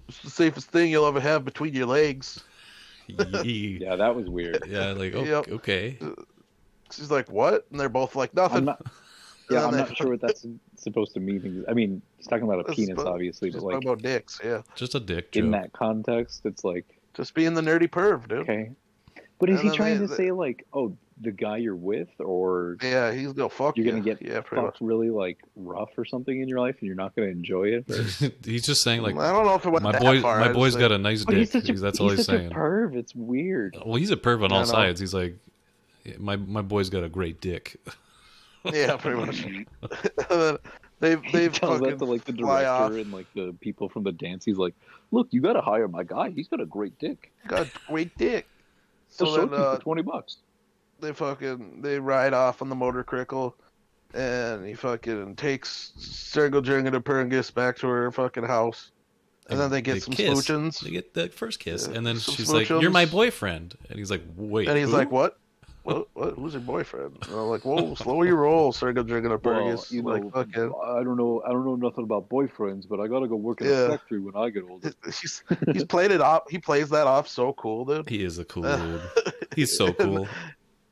it's the safest thing you'll ever have between your legs. Yee. Yeah, that was weird. Yeah, like Yep. okay. She's like, what? And they're both like, nothing. I'm not. And Yeah, then I'm they not sure what that's supposed to mean. I mean, he's talking about a It's penis, supposed- obviously, Just but talking like about dicks, yeah. Just a dick joke. in that context, it's like Just being the nerdy perv, dude. okay. But is And he then trying they- to say like, oh, the guy you're with, or Yeah, he's gonna fuck you're you. gonna get yeah, pretty fucked really like rough or something in your life, and you're not gonna enjoy it? Or... He's just saying like, much. I don't know if it went my that boy, far. my I boy's just got a nice But dick. he's such a That's all he's such saying. a perv. It's weird. Well, he's a perv on I all know. sides. He's like, my boy's got a great dick. Yeah, pretty much. And then He they've tells fucking that to like the fly off. director and like the people from the dance. He's like, look, you gotta hire my guy. He's got a great dick. Got a great dick. He'll So show then you for $20. they ride off on the motor crickle, and he fucking takes Single Jing and Peringus back to her fucking house, and then they get some kiss. smoochins. They get the first kiss, Yeah, and then some she's like, "You're smoochums. my boyfriend," and he's like, "Wait." And he's who?" like, "What? What? Who's your boyfriend?" And I'm like, "Whoa, slow your roll, Single Jing and Peringus." you know, Like, fucking, I don't know nothing about boyfriends, but I gotta go work in Yeah. a factory when I get older. he's played it off. He plays that off so cool, dude. He is a cool dude. He's so cool.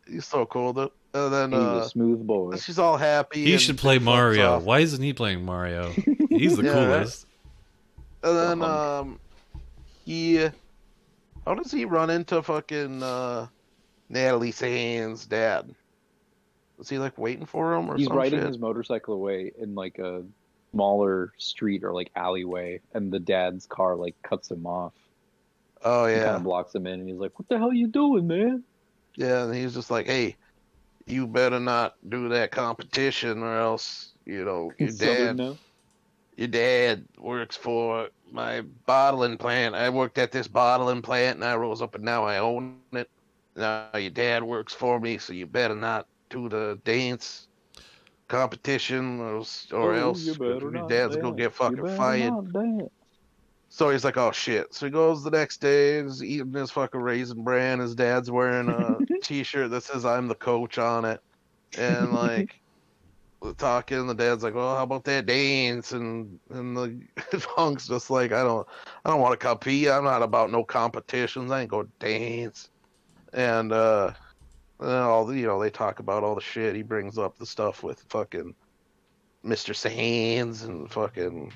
He's so cool, dude. And then He's a smooth boy. she's all happy. He and should play fucks Mario. off. Why isn't he playing Mario? He's the Yeah, coolest. And then hunk. how does he run into fucking Natalie Sands' dad? Is he like waiting for him or He's some riding shit? his motorcycle away in like a smaller street or like alleyway, and the dad's car like cuts him off. Oh He kind yeah, of blocks him in, and he's like, "What the hell you doing, man?" yeah. And he's just like, "Hey, you better not do that competition, or else your Southern dad, now? your dad works for my bottling plant. I worked at this bottling plant, and I rose up, and now I own it. Now your dad works for me, so you better not do the dance competition, or Oh, else you better your not dad's gonna dance. get You fucking better fired." not dance. So he's like, "Oh shit!" So he goes the next day, and he's eating his fucking raisin bran. His dad's wearing a T-shirt that says "I'm the coach" on it, and like we're talking. The dad's like, "Well, how about that dance?" And the Hunk's just like, "I don't want to compete. I'm not about no competitions. I ain't go dance." And all they talk about all the shit. He brings up the stuff with fucking Mr. Sands and fucking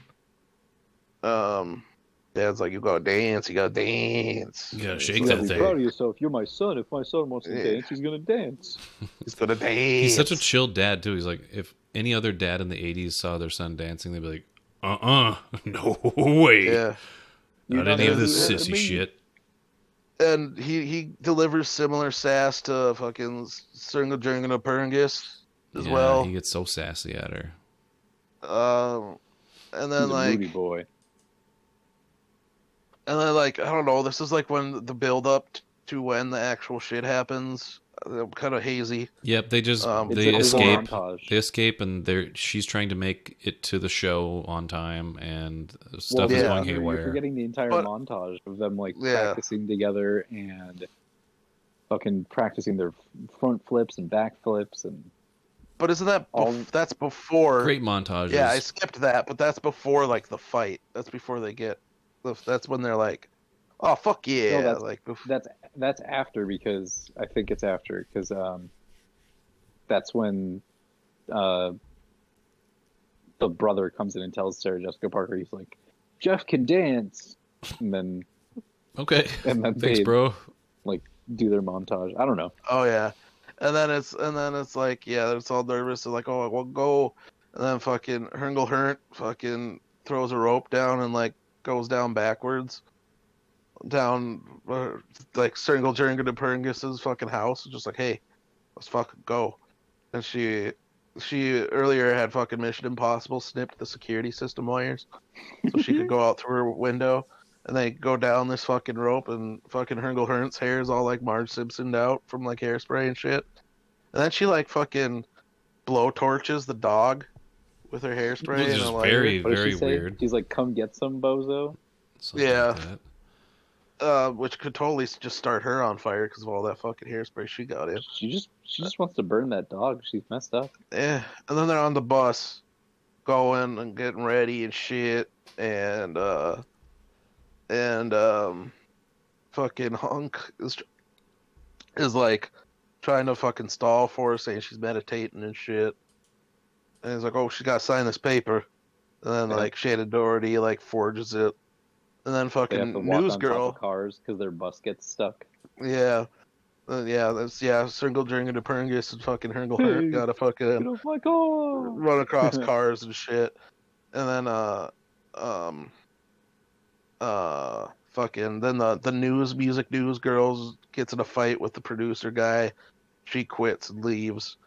Dad's like, "You gotta dance. You gotta dance. You gotta So shake you that gotta be thing. proud of yourself. You're my son. If my son wants to Yeah. dance, he's gonna dance. He's gonna dance." He's such a chill dad too. He's like, if any other dad in the '80s saw their son dancing, they'd be like, no way, Yeah. not You're any not of this gonna do sissy me. shit. And he delivers similar sass to fucking Single Jing and Peringus as Yeah, well. he gets so sassy at her. And then He's a like, moody boy. I don't know. This is like when the build up to when the actual shit happens. kind of hazy. Yep, they just It's they a whole escape. montage. They escape, and she's trying to make it to the show on time, and stuff is yeah. going You're haywire. forgetting the entire But- montage of them like Yeah. practicing together and fucking practicing their front flips and back flips and But isn't that All- that's before? Great montages. Yeah, I skipped that, but that's before like the fight. That's before they get. That's when they're like, "Oh fuck yeah!" No, that's- like that's after because I think it's after because that's when the brother comes in and tells Sarah Jessica Parker he's like Jeff can dance and then Okay. and then Thanks, they bro. like do their montage. I don't know. oh yeah, and then it's like yeah, it's all nervous. They're like, "Oh, well go," and then fucking Herngle fucking throws a rope down and like goes down backwards, down like Sringle Jerngadapurngus's fucking house. Just like, hey, let's fucking go. And she earlier had fucking Mission Impossible snipped the security system wires so she could go out through her window. And they go down this fucking rope, and fucking Herngle hair is all like Marge Simpsoned out from like hairspray and shit. And then she like fucking blow torches the dog with her hairspray Which and is a lighter. very, What did very she say? weird. She's like, "Come get some, bozo." Something Yeah. like that. Which could totally just start her on fire because of all that fucking hairspray she got in. She just wants to burn that dog. She's messed up. Yeah, and then they're on the bus, going and getting ready and shit, and fucking Hunk is like trying to fucking stall for her, saying she's meditating and shit. And he's like, "Oh, she got to sign this paper," and then Yeah. like Shannon Doherty like forges it, and then They have fucking to walk News on top Girl, of cars because their bus gets stuck. yeah. Single Drinking to Perngus and fucking Herngle gotta fucking Get off my car! run across cars and shit. And then fucking then the music news girls gets in a fight with the producer guy. She quits and leaves.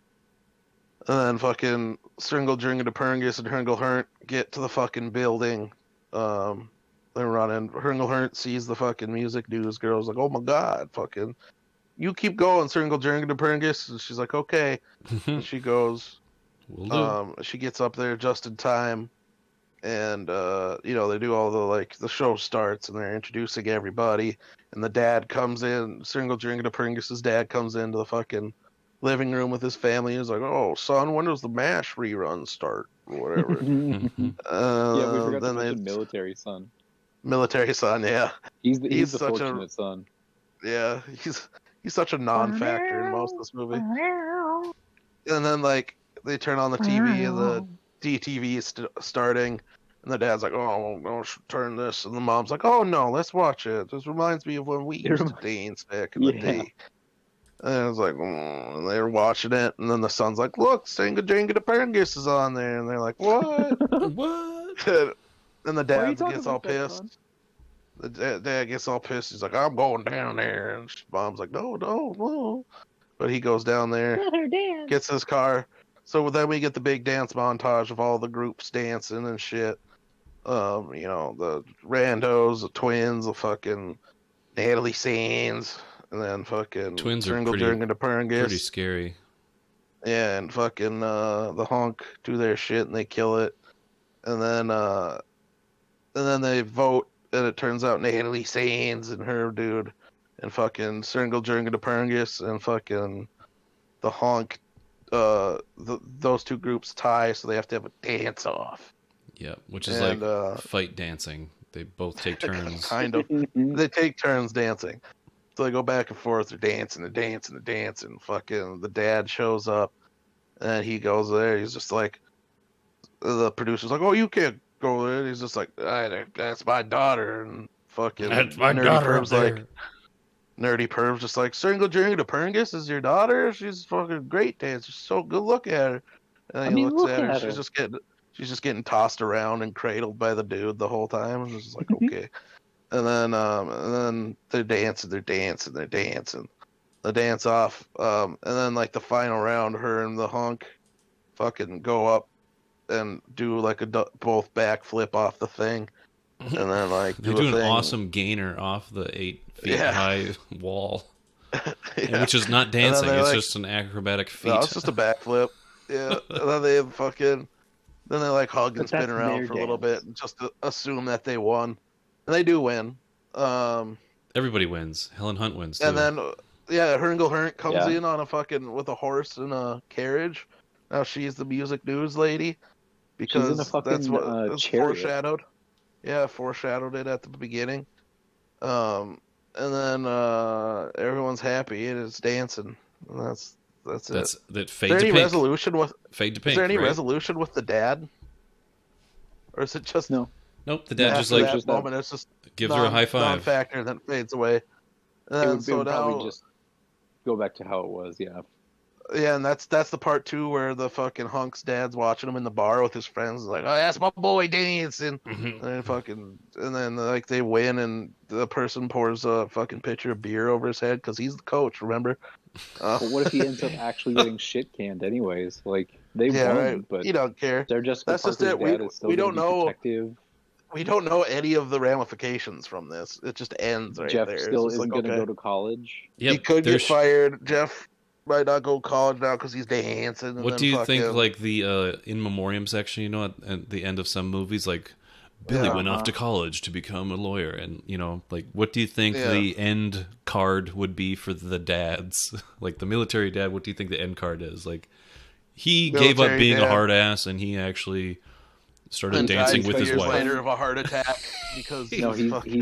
And then fucking Stringle Drinking to Perngus and Herngle get to the fucking building. They're running. Herngle sees the fucking music news girls like, "Oh my god, fucking you keep going, Stringle Drinking to Perngus." And she's like, "Okay." And she goes. Will do. She gets up there just in time, and they do all the show starts and they're introducing everybody, and the dad comes in. Single Drinking to Pringus's dad comes into the fucking living room with his family. He's like, "Oh, son, when does the MASH rerun start?" Or whatever. Yeah, we forgot to then mention military son. military son, yeah, He's the such a- fortunate son. yeah, he's such a non-factor in most of this movie. And then like they turn on the TV and the DTV is starting, and the dad's like, "Oh, no, turn this," and the mom's like, "Oh no, let's watch it. This reminds me of when we used to dance back in the Yeah. day." And I was like, and they were watching it, and then the son's like, "Look, Singa Jenga the Perngus is on there," and they're like, "What?" What? And the Why are you dad talking gets all about that, son? pissed. The dad gets all pissed. He's like, "I'm going down there," and mom's like, "No, no, no." But he goes down there. Let her dance. Gets his car. So then we get the big dance montage of all the groups dancing and shit. The Randos, the Twins, the fucking Natalie Sands, and then fucking Twins are Tringle pretty- Drinking to Perngus. Pretty scary. Yeah, and fucking the Honk do their shit and they kill it. And then they vote, and it turns out Natalie Sands and her dude and fucking Tringle Drinking to Perngus and fucking the Honk, those two groups tie, so they have to have a dance off. Yeah, which is And, like fight dancing. They both take turns. Kind of. They take turns dancing. So they go back and forth. They're dancing, they're dancing, they're dancing. Fucking the dad shows up, and he goes there. He's just like, the producer's like, "Oh, you can't go there." He's just like, "That's my daughter." And fucking That's my nerdy daughter up perv's there. like, nerdy perv's just like, "Single Jringa to Perngus is your daughter? She's fucking great dancer. She's so good. Look at her." And then he looks look at her. at She's just getting tossed around and cradled by the dude the whole time. And it's just like, okay. And then they're dancing. They dance off. And then like the final round, her and the Hunk fucking go up and do like both backflip off the thing. And then like They do do a an thing. awesome gainer off the 8 feet Yeah. high wall. Which is not And dancing. then It's like, just an acrobatic feat. no, it's just a backflip. Yeah. And then they fucking, then they like hug But and spin that's around their for a little dance. bit and just to assume that they won. And they do win. Everybody wins. Helen Hunt wins too. And then, yeah, Herngle Hurnt comes Yeah. in on a fucking, with a horse and a carriage. Now she's the music news lady. Because She's in a fucking that's what it's chariot. foreshadowed. Yeah, foreshadowed it at the beginning. And then everyone's happy and it's dancing. And that's it. That Is fade there to any pink. resolution with? Fade to Is pink. there any right? resolution with the dad? Or is it just No. Nope. The dad after just like that just that moment? It's just gives her a high five. non-factor, then fades away. It And would, so now, probably just go back to how it was. Yeah. yeah, and that's the part two where the fucking hunk's dad's watching him in the bar with his friends. Like, oh, that's my boy dancing. Mhm. And then like they win, and the person pours a fucking pitcher of beer over his head because he's the coach. Remember? But what if he ends up actually getting shit canned anyways? Like they Yeah, won, right. but You don't care. Sarah Jessica That's just Parker's it. We- dad is still we gonna don't be know- protective. We don't know any of the ramifications from this. It just ends right Jeff there. It's still just isn't like, going to okay. go to college. Yep. He could get there's- fired. Jeff might not go to college now because he's dancing. And What then do you think? fucking- Like the in memoriam section, you know, at the end of some movies, like Billy Yeah, went off to college to become a lawyer, and you know, like what do you think Yeah. the end card would be for the dads? Like the military dad, what do you think the end card is? Like he gave up Military being a dad. hard ass, and he actually started and dancing died with 2 his years wife. later of a heart attack because No, he's he fucking he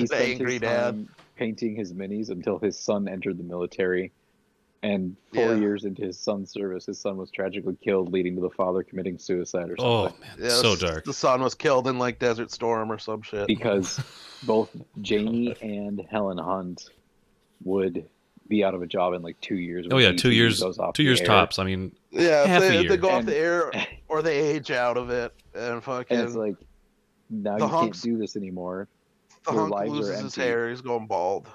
an spent angry his dad. time painting his minis until his son entered the military, and 4 Yeah. years into his son's service, his son was tragically killed, leading to the father committing suicide or Oh something. man, Yeah, so dark. The son was killed in like Desert Storm or some shit. Because both Janie and Helen Hunt would be out of a job in like 2 years. Oh when yeah, BT 2 years, goes off 2 the years air. tops. I mean, Yeah, half a if year. they go off And- the air or they age out of it, and fucking And it's like, now The you hunks- can't do this anymore. the their hunk lives are loses his empty. hair, he's going bald.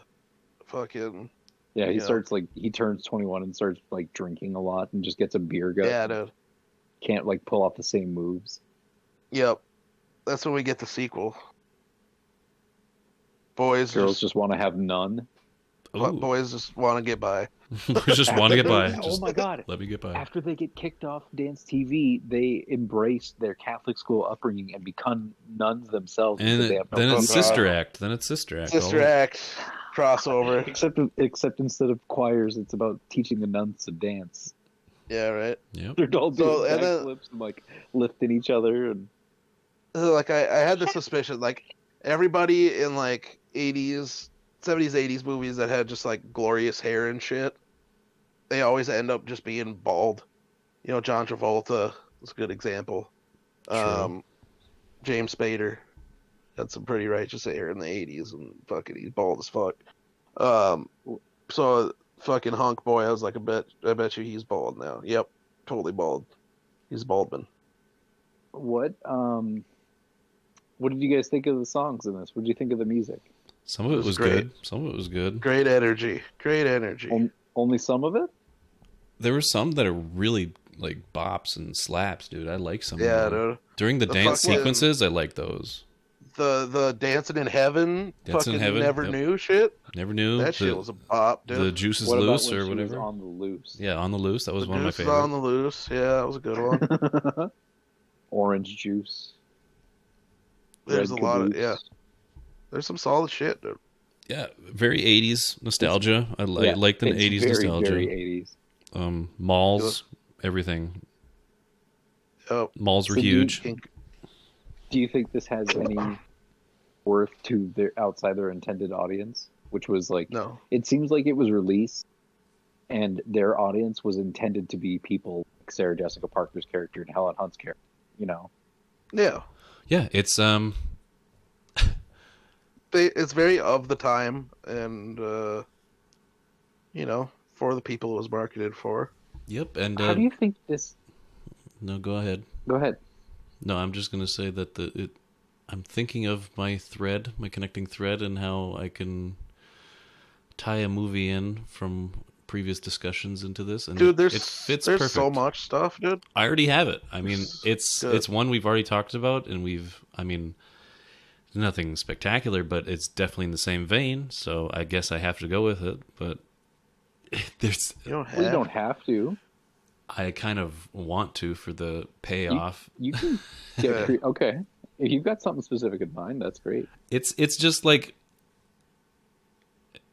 Fucking Yeah, he Yeah. starts like, he turns 21 and starts like drinking a lot and just gets a beer gut. yeah, dude. Can't like pull off the same moves. Yep, that's when we get the sequel. Boys Girls just want to have none. ooh, boys just want to get by. just want to get by. Oh Just my God. let me get by. After they get kicked off dance TV, they embrace their Catholic school upbringing and become nuns themselves. And because they have no then it's fucking- Sister Act. Then it's Sister Act. Sister all- Act crossover. Except instead of choirs, it's about teaching the nuns to dance. Yeah, right. Yep. They're all doing So, and then- backflips and like lifting each other. And Like I had the suspicion, like everybody in like 80s, 70s, 80s movies that had just like glorious hair and shit, they always end up just being bald. You know, John Travolta is a good example. True. James Spader had some pretty righteous hair in the 80s, and fucking he's bald as fuck. So fucking hunk boy, I was like, I bet you he's bald now. Yep, totally bald. He's Baldwin. what did you guys think of the songs in this? What did you think of the music? Some of it was was great. good. Some of it was good. Great energy. Great energy. Only some of it? There were some that are really like bops and slaps, dude. I like some. Yeah, of them. dude. During the The dance fucking- sequences, I like those. The Dancing in Heaven, Dancing in fucking Heaven, never yep. knew shit. Never knew That the, shit was a bop, dude. the juice is What about loose when or she was whatever. on the loose? Yeah, on the loose. That was The one of my Juice is favorites. on the loose. Yeah, that was a good one. Orange juice. There's red a lot of caboose. There's some solid shit, dude. Yeah, very 80s nostalgia. I Yeah, like the it's 80s very, nostalgia. Very 80s. Malls, everything. Yep. Malls were So do you huge. Do you think this has any worth to their outside their intended audience? Which was like, No. it seems like it was released, and their audience was intended to be people like Sarah Jessica Parker's character and Helen Hunt's character. You know, Yeah. Yeah, it's It's very of the time, and you know, for the people it was marketed for. yep. And how do you think this? no, go ahead. Go ahead. No, I'm just gonna say that I'm thinking of my thread, my connecting thread, and how I can tie a movie in from previous discussions into this, and Dude, it fits there's perfect. so much stuff, dude. I already have it. I mean, It's good. it's one we've already talked about, and I mean, nothing spectacular, but it's definitely in the same vein. So I guess I have to go with it. But There's You don't have. Well, you don't have to. I kind of want to for the payoff. You can get okay. If you've got something specific in mind, that's great. It's just like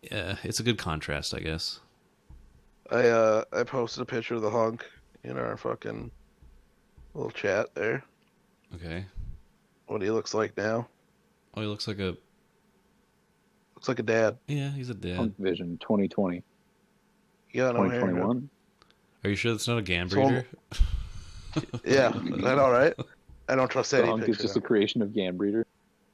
it's a good contrast, I guess. I posted a picture of the hunk in our fucking little chat there. Okay. What he looks like now. Oh, he looks like a dad. yeah, he's a dad. Punk Vision 2020, Yeah, no hair. 2021. Are you sure that's not a gam So- breeder? Yeah, I know, right? I don't trust The any hunk is picture. just a creation of Gam Breeder.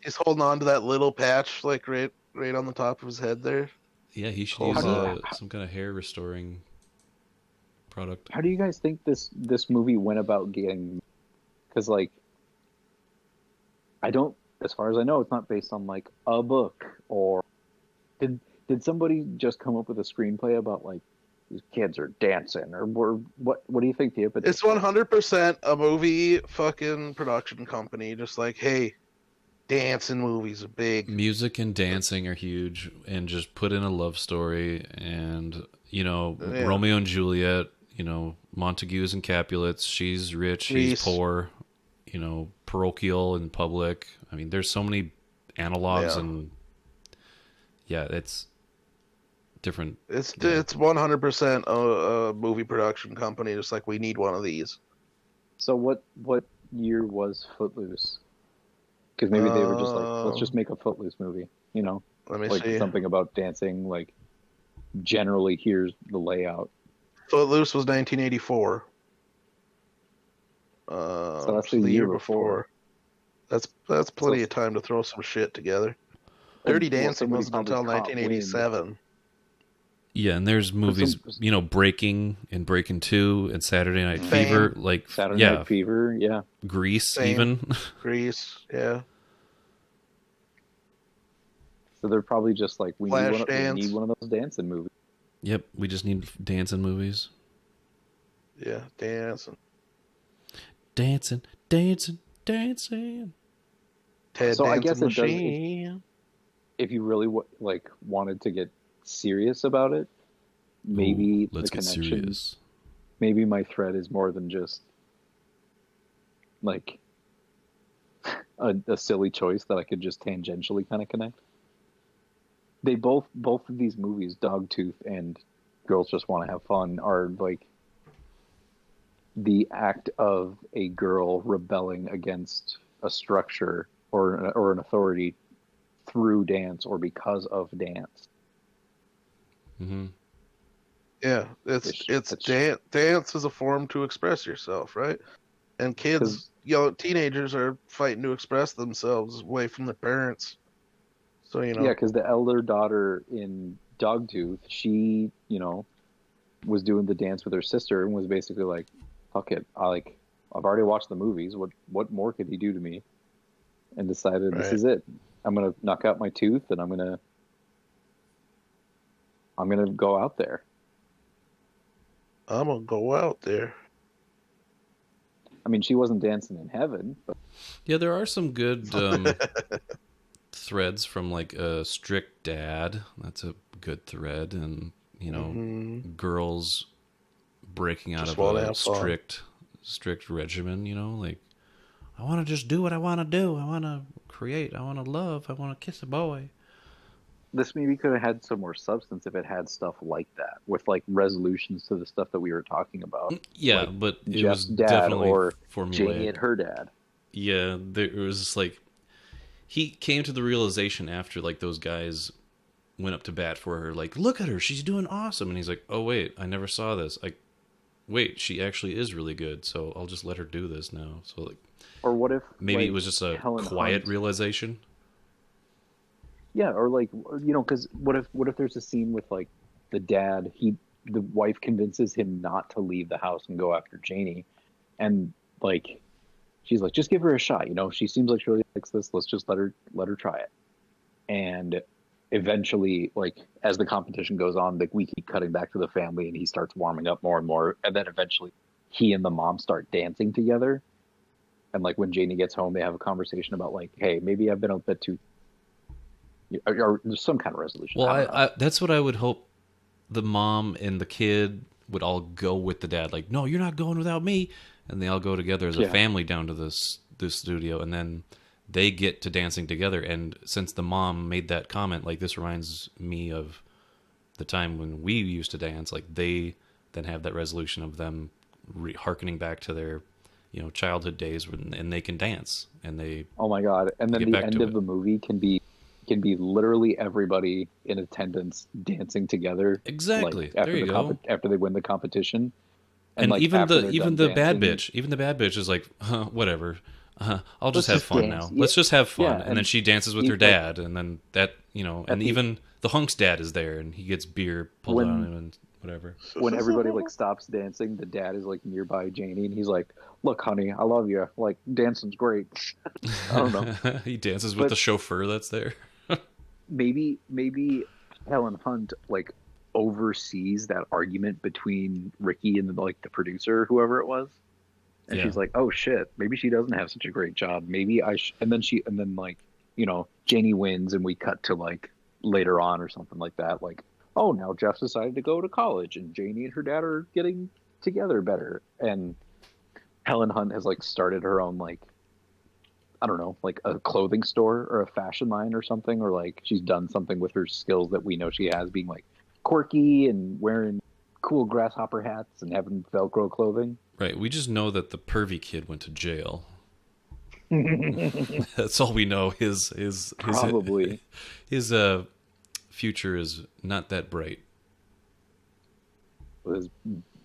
He's holding on to that little patch, like right on the top of his head there. Yeah, he should How use do you- some kind of hair restoring product. How do you guys think this movie went about getting? Because like, I don't, as far as I know, it's not based on like a book, or did somebody just come up with a screenplay about like these kids are dancing, or what do you think the impetus? It's 100% a movie fucking production company, just like, hey, dancing movies are big. Music and dancing are huge, and just put in a love story, and Yeah. Romeo and Juliet. Montagues and Capulets. She's rich, he's Reese. poor. Parochial and public. I mean, there's so many analogs, Yeah. and it's different. It's Yeah. it's 100% a movie production company, just like we need one of these. So what year was Footloose? Because maybe they were just like, let's just make a Footloose movie. Let me Like see. something about dancing. Like generally, here's the layout. Footloose was 1984. So that's so the year before. That's plenty of time to throw some shit together. Dirty Well, Dancing somebody wasn't probably until caught 1987. Yeah, and there's movies, Breaking and Breaking 2 and Saturday Night Fame. Fever, like Saturday Night Fever, yeah. Grease Fame. even. Grease, yeah. So they're probably just like, we Flashdance. need one of those dancing movies. Yep, we just need dancing movies. Yeah, dancing. Dancing, dancing, dancing. Ted So I Dancing guess it does- Machine. If you really wanted to get serious about it, maybe Ooh, let's the get connection. serious. Maybe my thread is more than just like a silly choice that I could just tangentially kind of connect. They both of these movies, Dogtooth and Girls Just Want to Have Fun, are like the act of a girl rebelling against a structure or an authority through dance or because of dance. Hmm. Yeah, dance is a form to express yourself, right? And kids, teenagers are fighting to express themselves away from their parents. So Yeah, because the elder daughter in Dogtooth, she, was doing the dance with her sister and was basically like, "Fuck it, I've already watched the movies. What more could he do to me?" And decided this Right. is it. I'm gonna knock out my tooth and I'm gonna go out there. I'm gonna go out there. I mean, she wasn't dancing in heaven, but Yeah, there are some good threads from like a strict dad. That's a good thread, and girls breaking out Just of wanna a have fun. strict regimen. Like, I want to just do what I want to do. I want to create. I want to love. I want to kiss a boy. this maybe could have had some more substance if it had stuff like that, with like resolutions to the stuff that we were talking about. Yeah, Like but it Jeff's was dad definitely or formulaic. Janie and her dad. Yeah, there was just like he came to the realization after like those guys went up to bat for her, like, look at her, she's doing awesome, and he's like, oh wait, I never saw this. Wait, she actually is really good, so I'll just let her do this now. So like, Or what if maybe like, it was just a Helen quiet Hunt- realization. Yeah, or like because what if there's a scene with like the dad, the wife convinces him not to leave the house and go after Janie, and like she's like, just give her a shot, she seems like she really likes this, let's just let her try it. And eventually, like as the competition goes on, like we keep cutting back to the family and he starts warming up more and more, and then eventually he and the mom start dancing together. And like when Janie gets home, they have a conversation about like, hey, maybe I've been a bit too, or there's some kind of resolution. Well, I don't know. that's what I would hope the mom and the kid would all go with the dad, like, no, you're not going without me, and they all go together as a family down to this studio, and then they get to dancing together. And since the mom made that comment, like, this reminds me of the time when we used to dance, like, they then have that resolution of them harkening back to their, childhood days and they can dance, and they oh my god, and then the end of the movie can be literally everybody in attendance dancing together, exactly, like, after there you go, after they win the competition. And like, even the bad dancing, bitch is like, whatever, I'll just have fun dance. now. Let's just have fun. Yeah, and then she dances with her dad, and then that, and even the hunk's dad is there, and he gets beer pulled on him and whatever. When everybody like stops dancing, the dad is like nearby Janie, and he's like, "Look, honey, I love you. Like, dancing's great." I don't know. He dances with the chauffeur that's there. maybe Helen Hunt like oversees that argument between Ricky and like the producer, whoever it was, and she's like, "Oh shit, maybe she doesn't have such a great job. Maybe I." And then like, Janie wins, and we cut to like later on or something like that. Like, oh, now Jeff decided to go to college, and Janie and her dad are getting together better, and Helen Hunt has like started her own, like, I don't know, like a clothing store or a fashion line or something, or like she's done something with her skills that we know she has, being like quirky and wearing cool grasshopper hats and having Velcro clothing. Right. We just know that the pervy kid went to jail. That's all we know. His Probably his future is not that bright. with his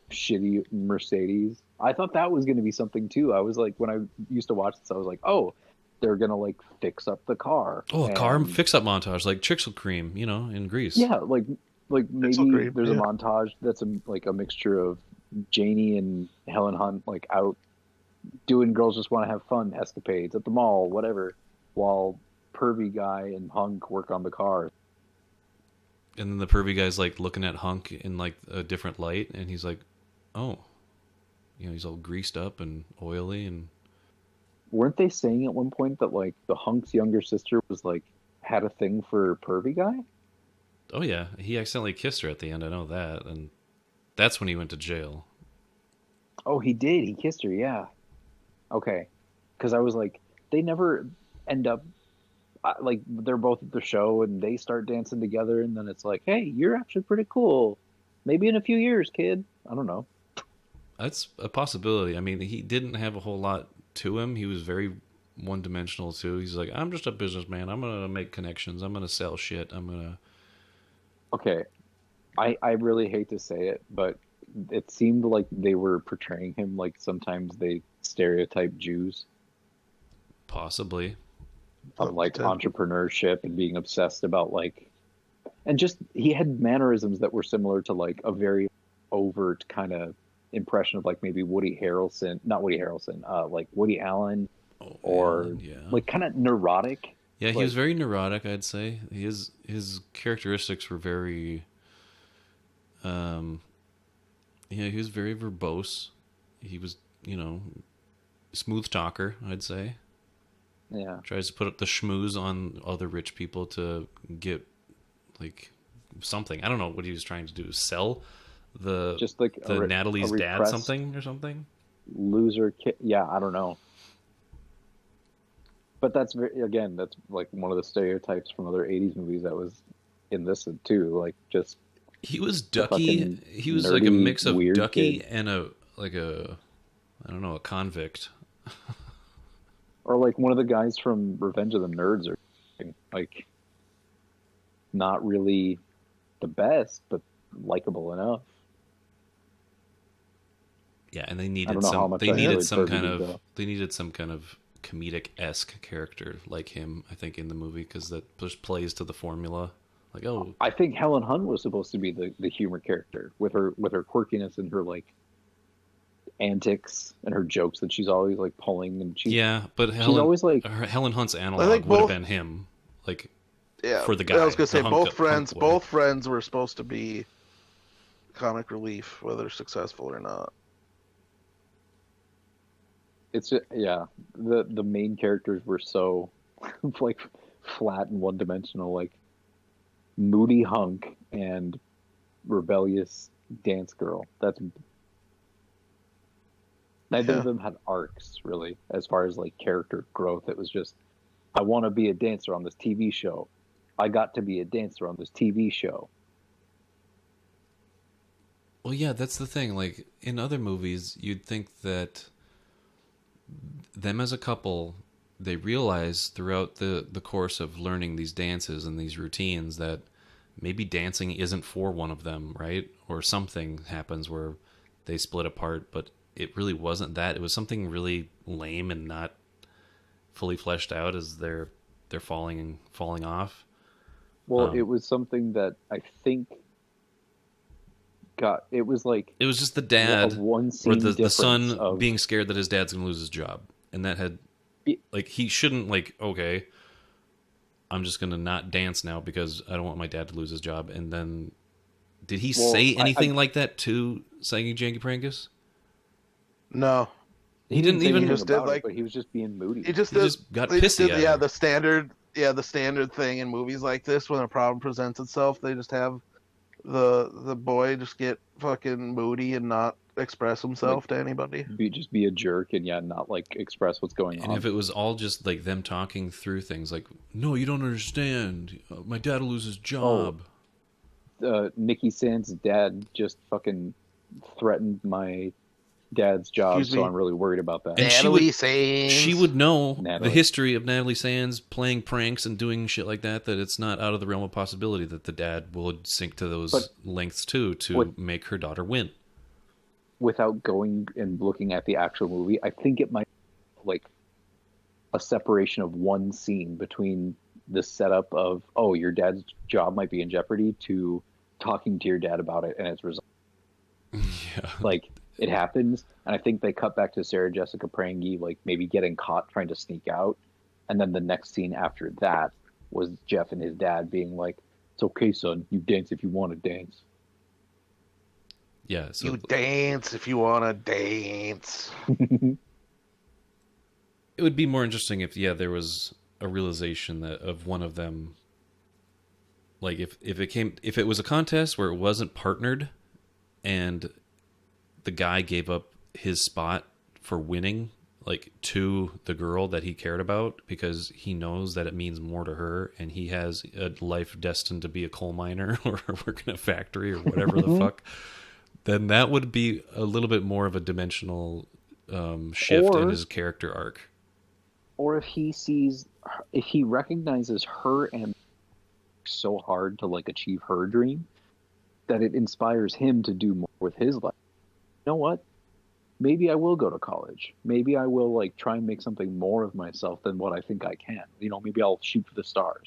shitty Mercedes. I thought that was going to be something too. I was like, when I used to watch this, I was like, oh, they're going to like fix up the car. Oh, a car fix up montage, like Trixel Cream, in Greece. Yeah, like maybe Cream, there's a montage that's a mixture of Janie and Helen Hunt like out doing girls just want to have fun escapades at the mall, whatever, while pervy guy and Hunk work on the car. And then the pervy guy's like looking at Hunk in like a different light, and he's like, oh, he's all greased up and oily. And weren't they saying at one point that like the Hunk's younger sister was like had a thing for pervy guy? Oh yeah, he accidentally kissed her at the end. I know that, and that's when he went to jail. Oh, he did. He kissed her. Yeah. Okay, because I was like, they never end up like they're both at the show and they start dancing together, and then it's like, hey, you're actually pretty cool. Maybe in a few years, kid. I don't know. That's a possibility. I mean, he didn't have a whole lot to him. He was very one-dimensional too. He's like, I'm just a businessman. I'm gonna make connections. I'm gonna sell shit. Okay, I really hate to say it, but it seemed like they were portraying him like sometimes they stereotype Jews. Possibly. Of like entrepreneurship and being obsessed about like, and just he had mannerisms that were similar to like a very overt kind of impression of like maybe Woody Harrelson, like Woody Allen, like kind of neurotic. Yeah, he like, was very neurotic, I'd say. His characteristics were very he was very verbose. He was, smooth talker, I'd say. Yeah. Tries to put up the schmooze on other rich people to get like something. I don't know what he was trying to do. Sell just like Natalie's dad something or something. Loser kid. Yeah, I don't know. But that's that's like one of the stereotypes from other 80s movies that was in this too. Like just he was Ducky. He was like a mix of Ducky kid. And a convict. Or like one of the guys from Revenge of the Nerds, or like not really the best, but likable enough. Yeah, and they needed some kind of comedic-esque character like him, I think, in the movie, because that just plays to the formula. Like, oh, I think Helen Hunt was supposed to be the humor character with her quirkiness and her like antics and her jokes that she's always like pulling, and she's always like Helen Hunt's analog would have been him, like for the guy. I was gonna say both friends were supposed to be comic relief, whether successful or not. It's the main characters were so like flat and one dimensional, like Moody Hunk and rebellious dance girl. That's neither Yeah. of them had arcs really, as far as like character growth. It was just, I want to be a dancer on this TV show. I got to be a dancer on this TV show. Well, yeah, that's the thing. Like in other movies, you'd think that them as a couple, they realize throughout the course of learning these dances and these routines that maybe dancing isn't for one of them, right? Or something happens where they split apart, but it really wasn't that. It was something really lame and not fully fleshed out as they're falling off. Well, it was something that I think it was like it was just the dad one or scene the son difference of being scared that his dad's gonna lose his job, and that had like he shouldn't like okay, I'm just gonna not dance now because I don't want my dad to lose his job. And then did he say anything like that to Saggy Janky Prankus? No. He didn't say even anything just did, about it, like- but he was just being moody. He just He just got they just pissy did, at yeah, her. the standard thing in movies like this when a problem presents itself, they just have the boy just get fucking moody and not express himself to anybody. Just be a jerk and not like express what's going And on. if it was all just like them talking through things like, no, you don't understand. My dad will lose his job. Nikki Sands' dad just fucking threatened my dad's job, Excuse so me? I'm really worried about that. And she would know Natalie. the history of Natalie Sands playing pranks and doing shit like that it's not out of the realm of possibility that the dad would sink to those lengths too to make her daughter win. Without going and looking at the actual movie, I think it might like a separation of one scene between the setup of, oh, your dad's job might be in jeopardy, to talking to your dad about it and it's resolved. Yeah. Like, it happens, and I think they cut back to Sarah Jessica Prangy, like, maybe getting caught trying to sneak out, and then the next scene after that was Jeff and his dad being like, it's okay, son, you dance if you want to dance. Yeah. So You dance if you want to dance. it would be more interesting if there was a realization that of one of them, like if it was a contest where it wasn't partnered and the guy gave up his spot for winning, like to the girl that he cared about because he knows that it means more to her and he has a life destined to be a coal miner or work in a factory or whatever the fuck, then that would be a little bit more of a dimensional shift in his character arc. Or if he recognizes her and so hard to like achieve her dream that it inspires him to do more with his life. You know what? Maybe I will go to college. Maybe I will like try and make something more of myself than what I think I can. Maybe I'll shoot for the stars.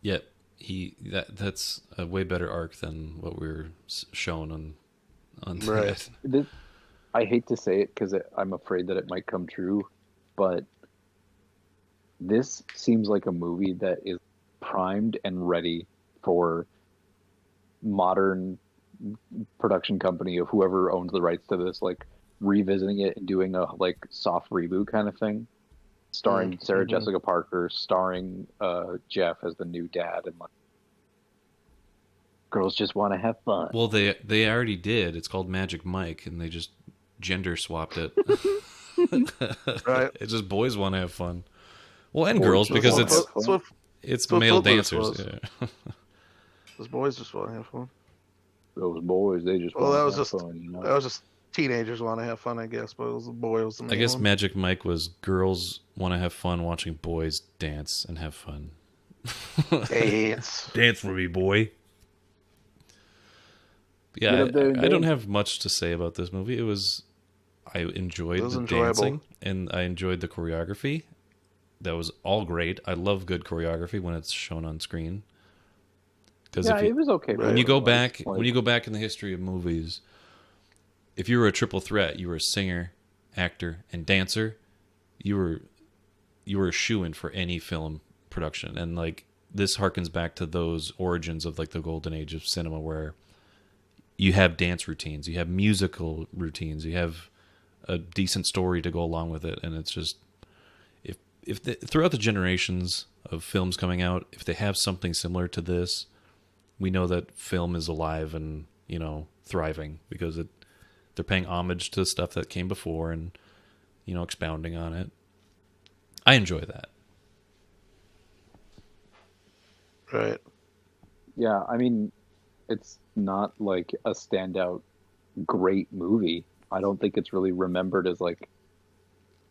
Yet that's a way better arc than what we were shown on Right. I hate to say it because I'm afraid that it might come true, but this seems like a movie that is primed and ready for modern production company of whoever owns the rights to this, like revisiting it and doing a like soft reboot kind of thing, starring Sarah Jessica Parker, starring Jeff as the new dad, and like girls just want to have fun. Well, they already did. It's called Magic Mike, and they just gender swapped it. Right. It's just boys want to have fun. Well, and Boys girls just because wanna it's have fun. it's what male Footloose dancers. was. Yeah. Those boys just want to have fun. Those boys, they just Well, want that to was have just fun. that was just teenagers want to have fun, I guess. But it was the boys. The I main guess one. Magic Mike was girls want to have fun watching boys dance and have fun. Dance. Dance for me, boy. Yeah, Get up there and I don't dance. have much to say about this movie. I enjoyed It was the enjoyable. dancing and I enjoyed the choreography. That was all great. I love good choreography when it's shown on screen. Because Yeah, it was okay. when you go back, Like, when you go back in the history of movies, if you were a triple threat, you were a singer, actor, and dancer. You were a shoo-in for any film production, and like this harkens back to those origins of like the golden age of cinema, where you have dance routines, you have musical routines, you have a decent story to go along with it, and it's just throughout the generations of films coming out, if they have something similar to this, we know that film is alive and, thriving because they're paying homage to stuff that came before and, expounding on it. I enjoy that. Right. Yeah, I mean, it's not like a standout great movie. I don't think it's really remembered as like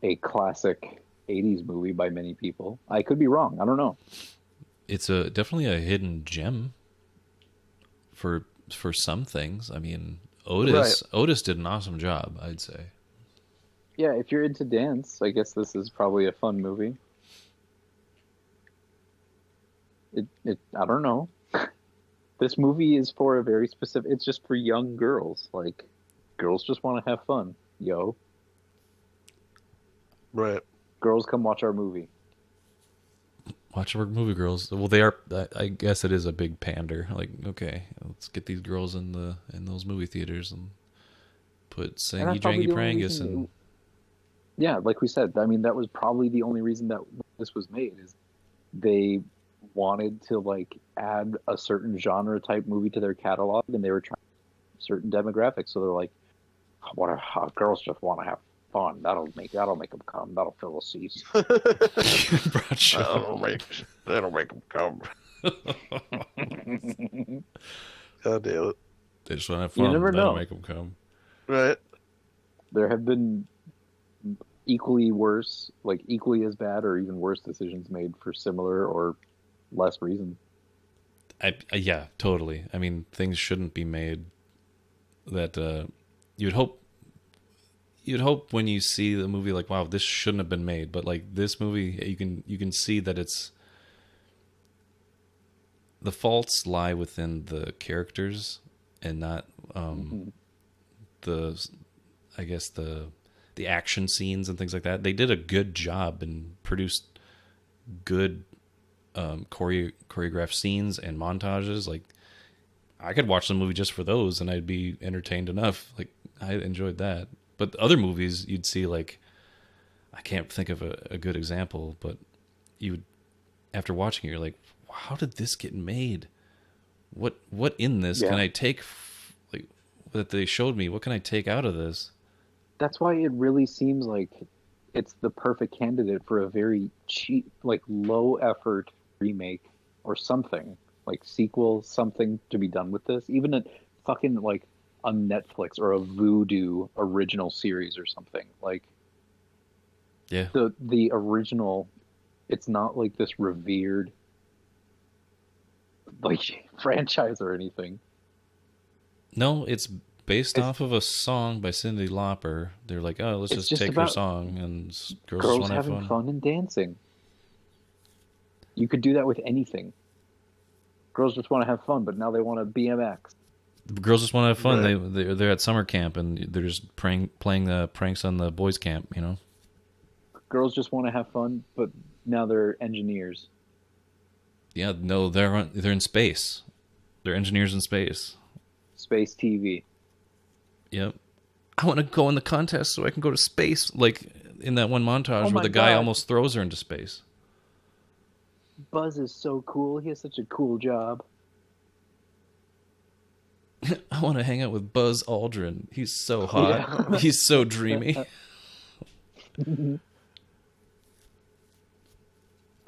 a classic 80s movie by many people. I could be wrong. I don't know. It's definitely a hidden gem for some things. I mean, Otis did an awesome job, I'd say. Yeah, if you're into dance, I guess this is probably a fun movie. I don't know. This movie is for a very specific, it's just for young girls. Like, girls just want to have fun, yo. Right. Girls, come watch our movie. Watch our movie, girls. Well, they are. I guess it is a big pander. Like, okay, let's get these girls in those movie theaters and put Sangy Drangy Prangus and. Yeah, like we said, I mean, that was probably the only reason that this was made, is they wanted to like add a certain genre type movie to their catalog, and they were trying certain demographics. So they're like, girls just want to have fun. That'll make them come. That'll fill the seats. That'll make them come. God damn it! They just want to have fun. You never That'll know. make them come. Right. There have been equally as bad or even worse decisions made for similar or less reason. Yeah, totally. I mean, things shouldn't be made that you'd hope when you see the movie, like, wow, this shouldn't have been made. But like this movie, you can see that it's the faults lie within the characters and not the action scenes and things like that. They did a good job and produced good choreographed scenes and montages. Like, I could watch the movie just for those and I'd be entertained enough. Like, I enjoyed that. But other movies you'd see, like, I can't think of a good example, but you would, after watching it, you're like, how did this get made? What in this can I take, like, that they showed me? What can I take out of this? That's why it really seems like it's the perfect candidate for a very cheap, like low effort remake or something, like sequel, something to be done with this. Even a fucking like a Netflix or a Voodoo original series or something. Like, yeah, the original, it's not like this revered like franchise or anything. No, it's based off of a song by Cyndi Lauper. They're like, oh, let's just take her song, and girls want to have having fun and dancing. You could do that with anything. Girls just want to have fun, but now they want to BMX. Girls just want to have fun. Right. They're at summer camp and they're just playing the pranks on the boys' camp. Girls just want to have fun, but now they're engineers. Yeah, no, they're in space. They're engineers in space. Space TV. Yep. I want to go in the contest so I can go to space. Like in that one montage where the guy almost throws her into space. Buzz is so cool. He has such a cool job. I want to hang out with Buzz Aldrin. He's so hot. Yeah. He's so dreamy. I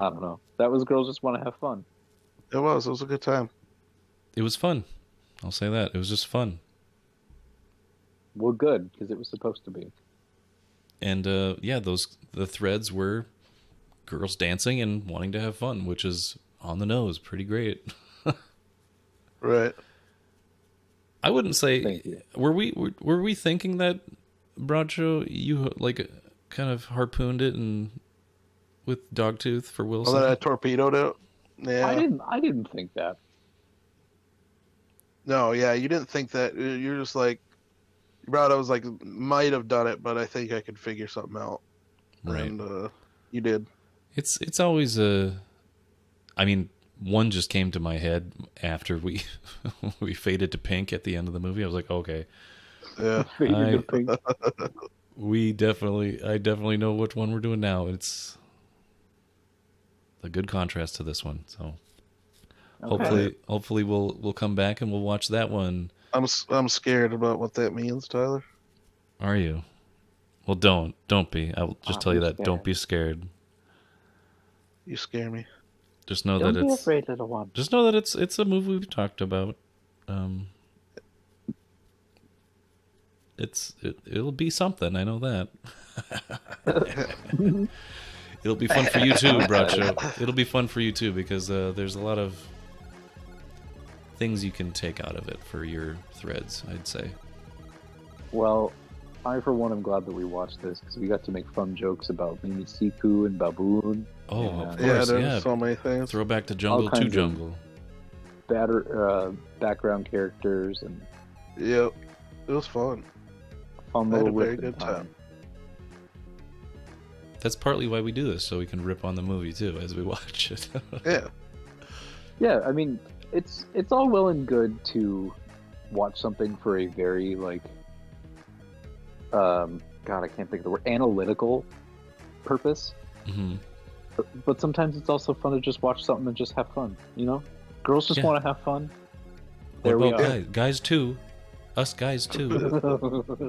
don't know. That was Girls Just Want to Have Fun. It was a good time. It was fun. I'll say that. It was just fun. Well, good, because it was supposed to be. And the threads were girls dancing and wanting to have fun, which is on the nose, pretty great. Right. I wouldn't say. Were we thinking that, Bradshaw, you like kind of harpooned it and with Dogtooth for Wilson? Oh, that I torpedoed it. Yeah. I didn't think that. No, yeah, you didn't think that. You're just like, Brad, I was like, might have done it, but I think I could figure something out. Right. And you did. It's always a. I mean, one just came to my head after we we faded to pink at the end of the movie. I was like, okay. Yeah. I definitely know which one we're doing now. It's a good contrast to this one. So Hopefully we'll come back and we'll watch that one. I'm scared about what that means, Tyler. Are you? Well, don't be. I'll just tell you that. Scared. Don't be scared. You scare me. Just know Don't that be it's. afraid, little one. Just know that it's a movie we've talked about. It'll be something. I know that. It'll be fun for you too, Bracho. It'll be fun for you too because there's a lot of things you can take out of it for your threads, I'd say. Well, I for one am glad that we watched this because we got to make fun jokes about Mimi Siku and Baboon. Oh, and, of Yeah, course, there's so many things. Throwback to Jungle kinds to of- Jungle. background characters and Yep, it was fun. fun I had little a very ripping good time. That's partly why we do this, so we can rip on the movie too as we watch it. Yeah, Yeah, I mean, it's all well and good to watch something for a very like, God, I can't think of the word, analytical purpose. hmm But sometimes it's also fun to just watch something and just have fun. You know, girls just Yeah. want to have fun. What There we about are. guys too? Us guys too.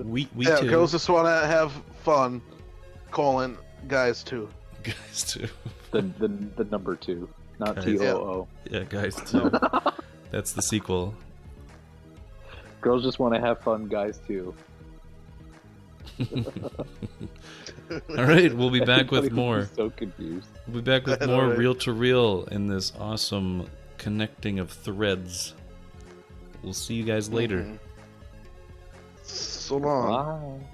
we yeah. too. Girls just want to have fun. Guys too. Guys too. the number 2, not Guys. TOO. Yeah, guys too. That's the sequel. Girls just want to have fun, guys too. All right, we'll be back with Everybody would more. be so confused. We'll be back with I know, more right? reel to reel in this awesome connecting of threads. We'll see you guys later. So long. Bye.